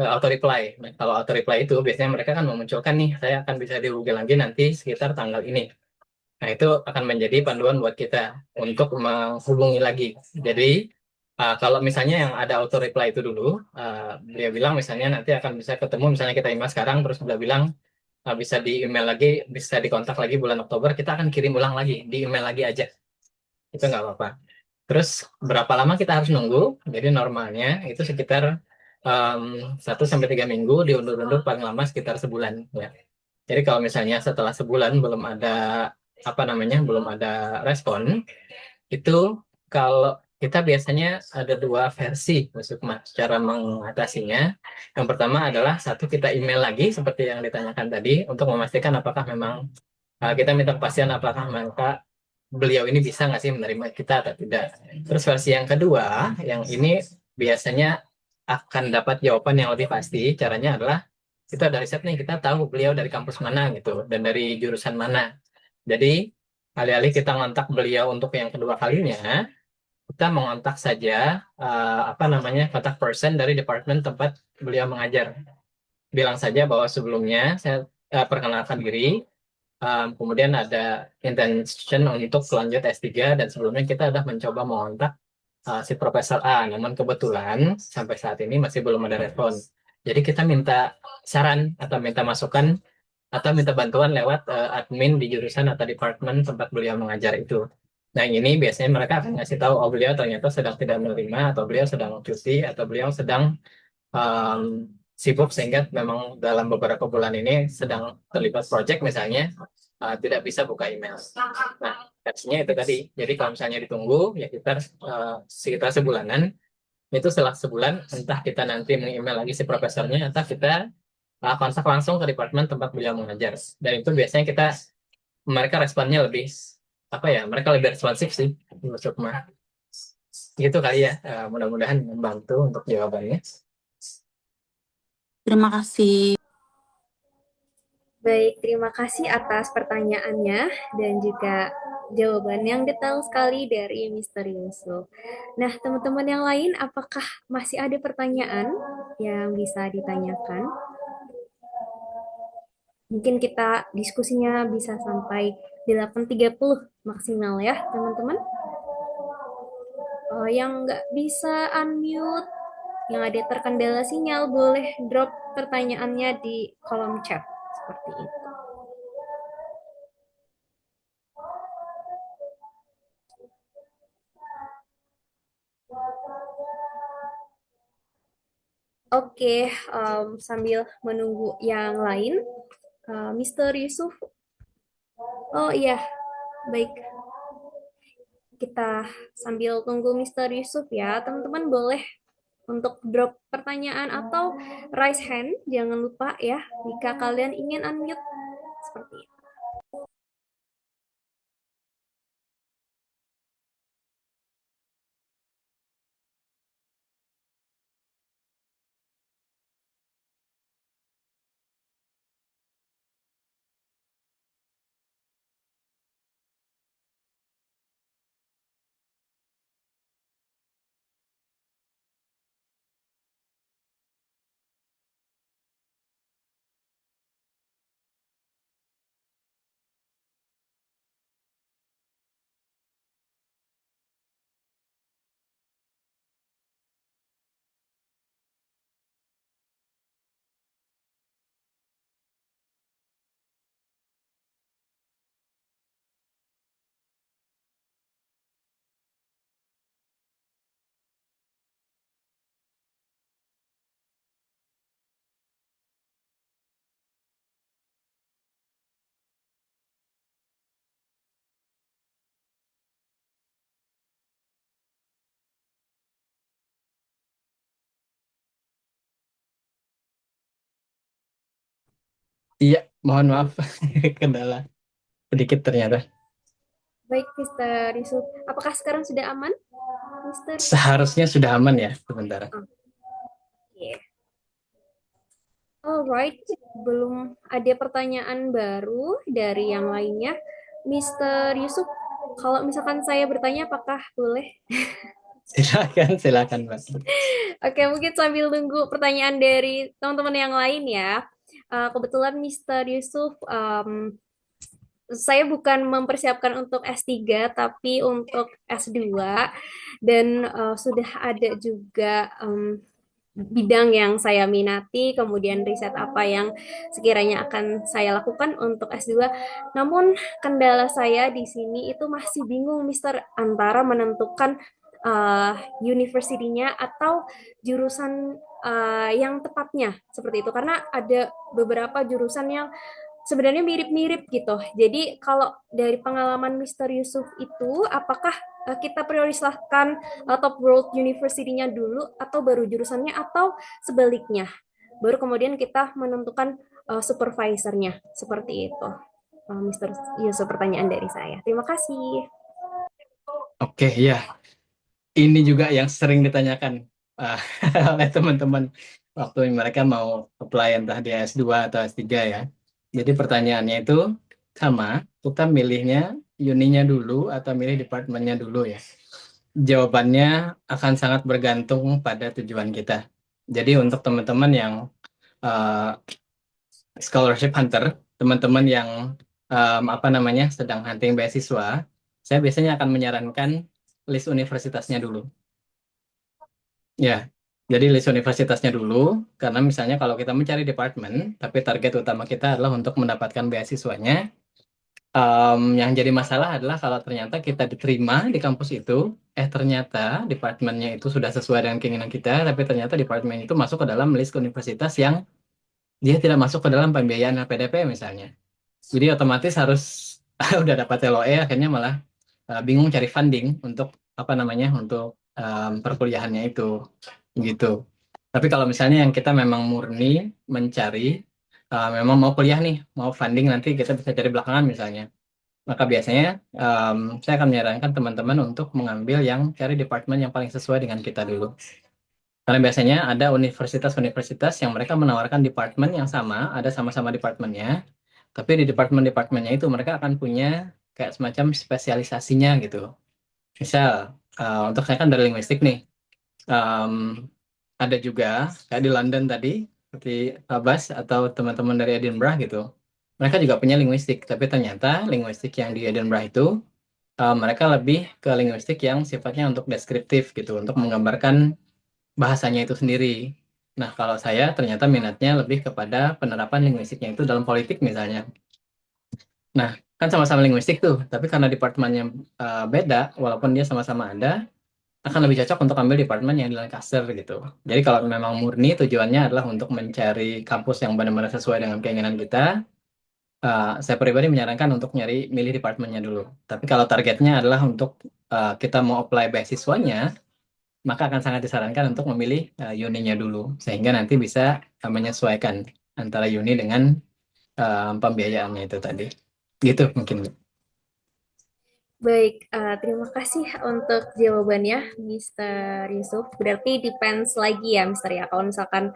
auto reply. Nah, kalau auto reply itu biasanya mereka kan memunculkan nih, saya akan bisa dihubungi lagi nanti sekitar tanggal ini. Nah, itu akan menjadi panduan buat kita untuk menghubungi lagi. Jadi, kalau misalnya yang ada auto reply itu dulu, dia bilang misalnya nanti akan bisa ketemu, misalnya kita email sekarang, terus dia bilang bisa di email lagi, bisa dikontak lagi bulan Oktober, kita akan kirim ulang lagi, di email lagi aja. Itu nggak apa-apa. Terus, berapa lama kita harus nunggu? Jadi, normalnya itu sekitar 1 sampai 3 minggu, diundur-undur paling lama sekitar sebulan. Ya. Jadi kalau misalnya setelah sebulan belum ada belum ada respon, itu kalau kita biasanya ada 2 versi cara mengatasinya. Yang pertama adalah satu kita email lagi seperti yang ditanyakan tadi untuk memastikan apakah memang kita minta kepastian apakah mereka beliau ini bisa nggak sih menerima kita atau tidak. Terus versi yang kedua, yang ini biasanya akan dapat jawaban yang lebih pasti. Caranya adalah kita dari riset nih, kita tahu beliau dari kampus mana gitu dan dari jurusan mana. Jadi alih-alih kita ngontak beliau untuk yang kedua kalinya, kita mengontak saja kontak person dari departemen tempat beliau mengajar. Bilang saja bahwa sebelumnya saya perkenalkan diri, kemudian ada intention untuk lanjut S3 dan sebelumnya kita sudah mencoba mengontak si Profesor A, namun kebetulan sampai saat ini masih belum ada respon. Jadi kita minta saran atau minta masukan atau minta bantuan lewat admin di jurusan atau departemen tempat beliau mengajar itu. Nah, ini biasanya mereka akan ngasih tahu, oh beliau ternyata sedang tidak menerima, atau beliau sedang cuti, atau beliau sedang sibuk sehingga memang dalam beberapa bulan ini sedang terlibat project misalnya, tidak bisa buka email. Nah, versinya itu tadi. Jadi kalau misalnya ditunggu, ya kita sekitar sebulanan. Itu setelah sebulan, entah kita nanti meng-email lagi si profesornya, entah kita kontak langsung ke departemen tempat beliau mengajar. Dan itu biasanya mereka responnya lebih mereka lebih responsif sih untuk gitu kali ya. Mudah-mudahan membantu untuk jawabannya. Terima kasih. Baik, terima kasih atas pertanyaannya dan juga jawaban yang detail sekali dari Mr. Yusuf. Nah, teman-teman yang lain, apakah masih ada pertanyaan yang bisa ditanyakan? Mungkin kita diskusinya bisa sampai 8.30 maksimal ya, teman-teman. Yang nggak bisa unmute, yang ada terkendala sinyal, boleh drop pertanyaannya di kolom chat. Seperti itu. Oke, sambil menunggu yang lain, Mr. Yusuf. Oh iya, baik. Kita sambil tunggu Mr. Yusuf ya, teman-teman boleh untuk drop pertanyaan atau raise hand, jangan lupa ya jika kalian ingin unmute seperti itu. Iya, mohon maaf kendala sedikit ternyata. Baik, Mr. Yusuf. Apakah sekarang sudah aman, Mr.? Seharusnya sudah aman ya, sebentar. Oke. Alright, belum ada pertanyaan baru dari yang lainnya. Mr. Yusuf, kalau misalkan saya bertanya apakah boleh? Silakan, Mas. Oke, mungkin sambil nunggu pertanyaan dari teman-teman yang lain ya. Kebetulan Mr. Yusuf, saya bukan mempersiapkan untuk S3, tapi untuk S2. Dan sudah ada juga bidang yang saya minati, kemudian riset apa yang sekiranya akan saya lakukan untuk S2. Namun kendala saya di sini itu masih bingung, Mister, antara menentukan university-nya atau jurusan yang tepatnya seperti itu. Karena ada beberapa jurusan yang sebenarnya mirip-mirip gitu. Jadi kalau dari pengalaman Mister Yusuf itu, apakah kita prioritaskan top world university-nya dulu atau baru jurusannya atau sebaliknya? Baru kemudian kita menentukan supervisor-nya. Seperti itu. Mister Yusuf, pertanyaan dari saya. Terima kasih. Oke, ya. Ini juga yang sering ditanyakan oleh teman-teman waktu mereka mau apply entah di S2 atau S3 ya. Jadi pertanyaannya itu sama, kita milihnya uninya dulu atau milih departemennya dulu ya. Jawabannya akan sangat bergantung pada tujuan kita. Jadi untuk teman-teman yang scholarship hunter, teman-teman yang sedang hunting beasiswa, saya biasanya akan menyarankan list universitasnya dulu. Ya, jadi list universitasnya dulu, karena misalnya kalau kita mencari departemen, tapi target utama kita adalah untuk mendapatkan beasiswanya, yang jadi masalah adalah kalau ternyata kita diterima di kampus itu, ternyata departemennya itu sudah sesuai dengan keinginan kita, tapi ternyata departemen itu masuk ke dalam list universitas yang dia tidak masuk ke dalam pembiayaan LPDP misalnya. Jadi otomatis harus udah dapat LOE, akhirnya malah bingung cari funding untuk untuk perkuliahannya itu gitu. Tapi kalau misalnya yang kita memang murni mencari memang mau kuliah nih, mau funding nanti kita bisa cari belakangan misalnya, maka biasanya saya akan menyarankan teman-teman untuk mengambil yang cari departemen yang paling sesuai dengan kita dulu. Karena biasanya ada universitas-universitas yang mereka menawarkan departemen yang sama, ada sama-sama departemennya, tapi di departemen-departemennya itu mereka akan punya kayak semacam spesialisasinya gitu. Misal, untuk saya kan dari linguistik nih, ada juga kayak di London tadi, seperti Abbas atau teman-teman dari Edinburgh gitu. Mereka juga punya linguistik, tapi ternyata linguistik yang di Edinburgh itu mereka lebih ke linguistik yang sifatnya untuk deskriptif gitu, untuk menggambarkan bahasanya itu sendiri. Nah, kalau saya ternyata minatnya lebih kepada penerapan linguistiknya itu dalam politik misalnya. Nah, kan sama-sama linguistik tuh, tapi karena departemennya beda, walaupun dia sama-sama ada, akan lebih cocok untuk ambil departemen yang di Lancaster gitu. Jadi kalau memang murni tujuannya adalah untuk mencari kampus yang benar-benar sesuai dengan keinginan kita, saya pribadi menyarankan untuk milih departemennya dulu. Tapi kalau targetnya adalah untuk kita mau apply beasiswanya, maka akan sangat disarankan untuk memilih uninya dulu, sehingga nanti bisa menyesuaikan antara uni dengan pembiayaannya itu tadi. Gitu mungkin. Baik, terima kasih untuk jawabannya, Mr. Yusuf. Berarti depends lagi ya, Mr. ya. Kalau misalkan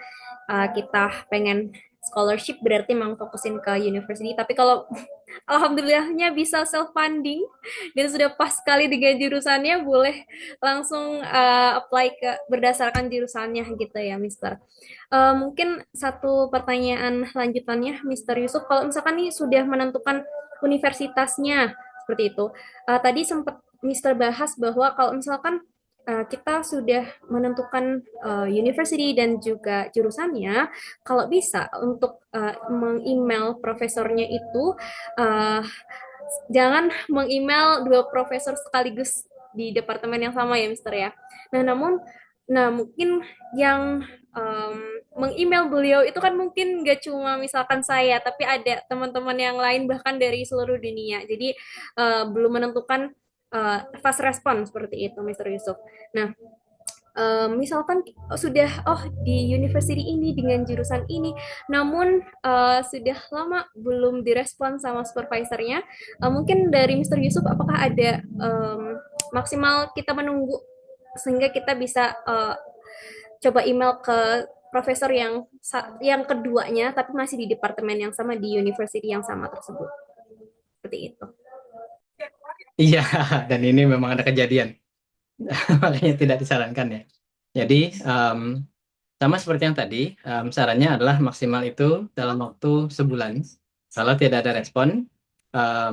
kita pengen scholarship, berarti memang fokusin ke university. Tapi kalau alhamdulillahnya bisa self funding dan sudah pas sekali dengan jurusannya, boleh langsung apply ke berdasarkan jurusannya gitu ya, Mister. Mungkin satu pertanyaan lanjutannya, Mister Yusuf, kalau misalkan nih sudah menentukan universitasnya seperti itu, tadi sempat Mister bahas bahwa kalau misalkan kita sudah menentukan university dan juga jurusannya, kalau bisa untuk meng-email profesornya itu uh, jangan meng-email dua profesor sekaligus di departemen yang sama ya, Mister ya. Nah, mungkin yang meng-email beliau itu kan mungkin nggak cuma misalkan saya, tapi ada teman-teman yang lain bahkan dari seluruh dunia. Jadi belum menentukan fast response seperti itu, Mr. Yusuf. Nah, misalkan sudah di university ini dengan jurusan ini, namun sudah lama belum direspon sama supervisornya, mungkin dari Mr. Yusuf apakah ada maksimal kita menunggu sehingga kita bisa coba email ke profesor yang keduanya tapi masih di departemen yang sama di university yang sama tersebut, seperti itu. Iya, dan ini memang ada kejadian. Makanya tidak disarankan ya. Jadi sama seperti yang tadi, sarannya adalah maksimal itu dalam waktu sebulan. Kalau tidak ada respon,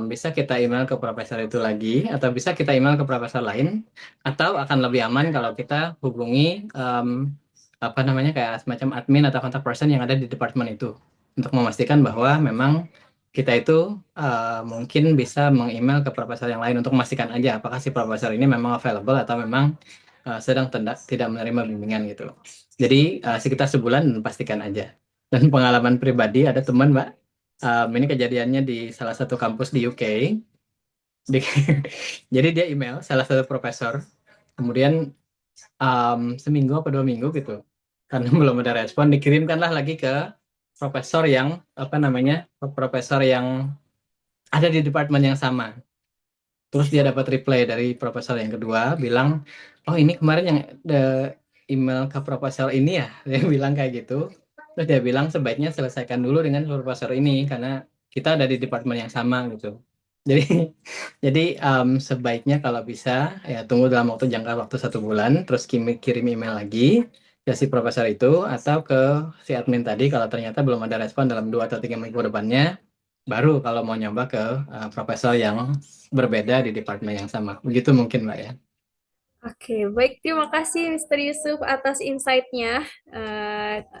bisa kita email ke profesor itu lagi, atau bisa kita email ke profesor lain, atau akan lebih aman kalau kita hubungi apa namanya kayak semacam admin atau contact person yang ada di departemen itu untuk memastikan bahwa memang kita itu mungkin bisa meng-email ke profesor yang lain untuk memastikan aja apakah si profesor ini memang available atau memang sedang tidak menerima bimbingan gitu. Jadi sekitar sebulan dan pastikan aja. Dan pengalaman pribadi ada teman Mbak, ini kejadiannya di salah satu kampus di UK. Jadi dia email salah satu profesor, kemudian seminggu atau 2 minggu gitu, karena belum ada respon, dikirimkanlah lagi ke profesor yang profesor yang ada di departemen yang sama. Terus dia dapat reply dari profesor yang kedua bilang, oh ini kemarin yang email ke profesor ini ya, dia bilang kayak gitu. Terus dia bilang sebaiknya selesaikan dulu dengan profesor ini karena kita ada di departemen yang sama gitu. Jadi sebaiknya kalau bisa ya tunggu dalam jangka waktu 1 bulan, terus kirim email lagi ke si profesor itu atau ke si admin tadi. Kalau ternyata belum ada respon dalam 2 atau 3 minggu depannya, baru kalau mau nyoba ke profesor yang berbeda di departemen yang sama. Begitu mungkin Mbak ya. Oke, baik. Terima kasih Mr. Yusuf atas insight-nya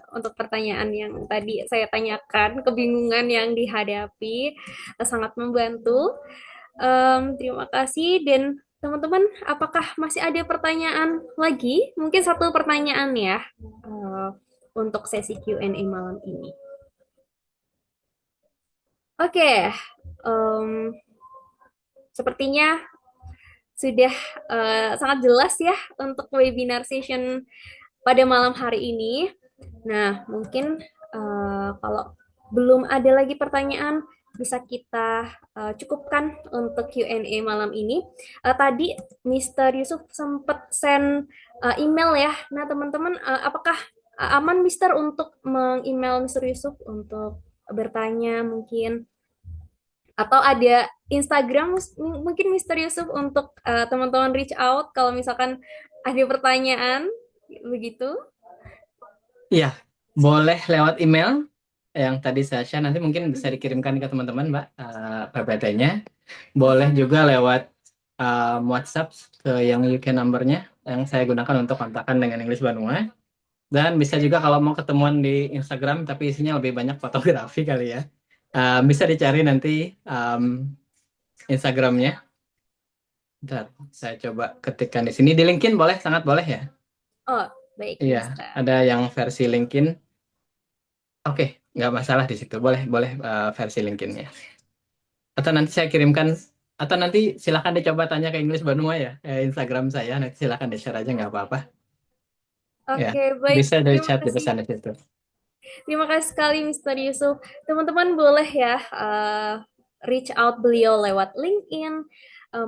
untuk pertanyaan yang tadi saya tanyakan, kebingungan yang dihadapi, sangat membantu. Terima kasih. Dan teman-teman, apakah masih ada pertanyaan lagi? Mungkin satu pertanyaan ya untuk sesi Q&A malam ini. Oke, sepertinya sudah sangat jelas ya untuk webinar session pada malam hari ini. Nah, mungkin kalau belum ada lagi pertanyaan, bisa kita cukupkan untuk Q&A malam ini. Tadi Mr. Yusuf sempat send email ya. Nah, teman-teman, apakah aman Mr. untuk meng-email Mr. Yusuf untuk bertanya mungkin? Atau ada Instagram mungkin Mr. Yusuf untuk teman-teman reach out kalau misalkan ada pertanyaan begitu? Iya, boleh lewat email yang tadi saya share, nanti mungkin bisa dikirimkan ke teman-teman Mbak PPT-nya. Boleh juga lewat WhatsApp ke yang UK number-nya yang saya gunakan untuk kontakkan dengan English Banua. Dan bisa juga kalau mau ketemuan di Instagram tapi isinya lebih banyak fotografi kali ya. Bisa dicari nanti Instagramnya. Bentar, saya coba ketikkan di sini. Di LinkedIn boleh, sangat boleh ya. Oh, baik. Iya, ada yang versi LinkedIn. Oke, nggak masalah di situ. Boleh versi LinkedIn-nya. Atau nanti saya kirimkan, atau nanti silakan dicoba tanya ke English Banua ya, Instagram saya. Nanti silakan di-share aja, nggak apa-apa. Ya, Oke, baik. bisa dari Terima chat di kasih. pesan di situ. Terima kasih sekali, Mr. Yusuf. Teman-teman boleh ya reach out beliau lewat LinkedIn,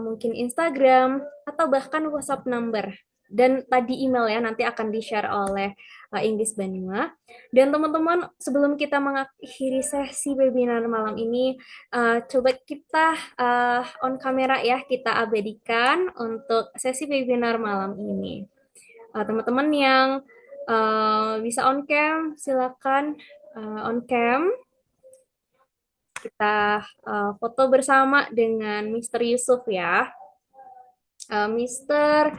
mungkin Instagram, atau bahkan WhatsApp number. Dan tadi email ya, nanti akan di-share oleh Inggris Banua. Dan teman-teman, sebelum kita mengakhiri sesi webinar malam ini, coba kita on kamera ya, kita abadikan untuk sesi webinar malam ini. Teman-teman yang bisa on cam, silakan on cam. Kita foto bersama dengan Mr. Yusuf ya. Mr.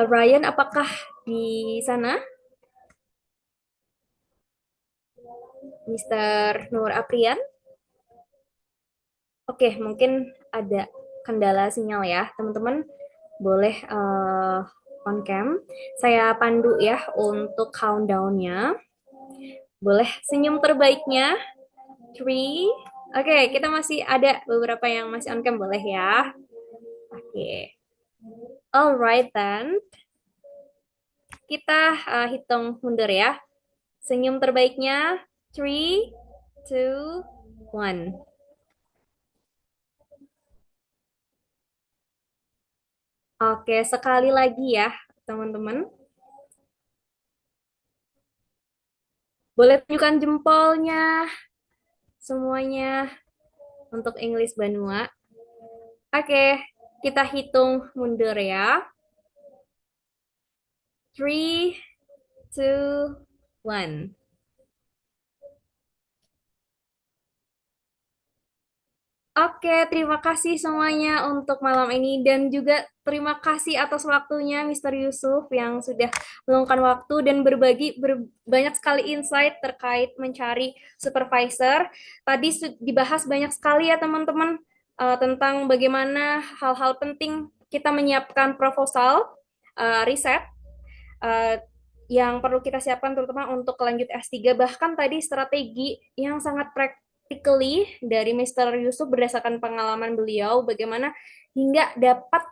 Ryan, apakah di sana? Mr. Nur Aprian? Oke, mungkin ada kendala sinyal ya, teman-teman. Boleh on cam. Saya pandu ya untuk countdown-nya. Boleh senyum terbaiknya. 3. Oke, kita masih ada beberapa yang masih on cam, boleh ya. Oke. Alright then. Kita hitung mundur ya. Senyum terbaiknya. 3, 2, 1. Oke, sekali lagi ya, teman-teman. Boleh tunjukkan jempolnya semuanya untuk English Banua. Oke, kita hitung mundur ya. 3, 2, 1. Oke, terima kasih semuanya untuk malam ini dan juga terima kasih atas waktunya Mr. Yusuf yang sudah meluangkan waktu dan berbagi banyak sekali insight terkait mencari supervisor. Tadi dibahas banyak sekali ya teman-teman tentang bagaimana hal-hal penting kita menyiapkan proposal riset yang perlu kita siapkan terutama untuk lanjut S3. Bahkan tadi strategi yang sangat practically dari Mr. Yusuf berdasarkan pengalaman beliau bagaimana hingga dapat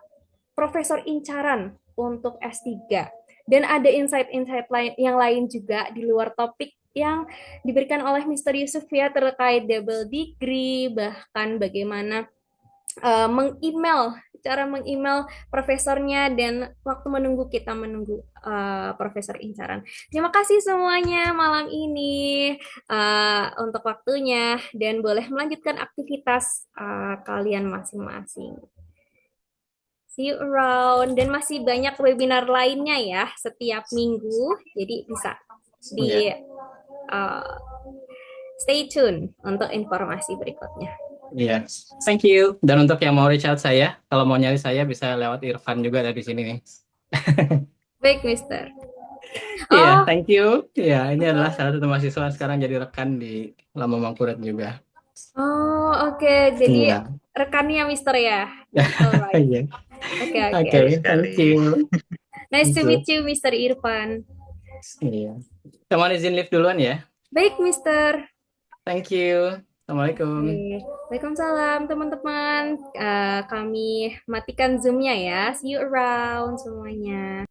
profesor incaran untuk S3. Dan ada insight-insight yang lain juga di luar topik yang diberikan oleh Mr. Yusuf ya terkait double degree, bahkan bagaimana cara meng-email profesornya dan waktu kita menunggu profesor incaran. Terima kasih semuanya malam ini untuk waktunya dan boleh melanjutkan aktivitas kalian masing-masing. See you around dan masih banyak webinar lainnya ya setiap minggu, jadi bisa stay tune untuk informasi berikutnya. Iya, thank you. Dan untuk yang mau reach out saya, kalau mau nyari saya bisa lewat Irfan juga dari sini nih. Baik, Mister. Iya, thank you. Iya, ini adalah salah satu mahasiswa sekarang jadi rekan di Lama Mangkurat juga. Oh, oke. Jadi rekannya Mister ya. Alright. Oke. Thank you. Nice to meet you, Mister Irfan. Iya. Kita mau izin live duluan ya. Baik, Mister. Thank you. Assalamualaikum. Waalaikumsalam, teman-teman. Kami matikan Zoom-nya ya. See you around semuanya.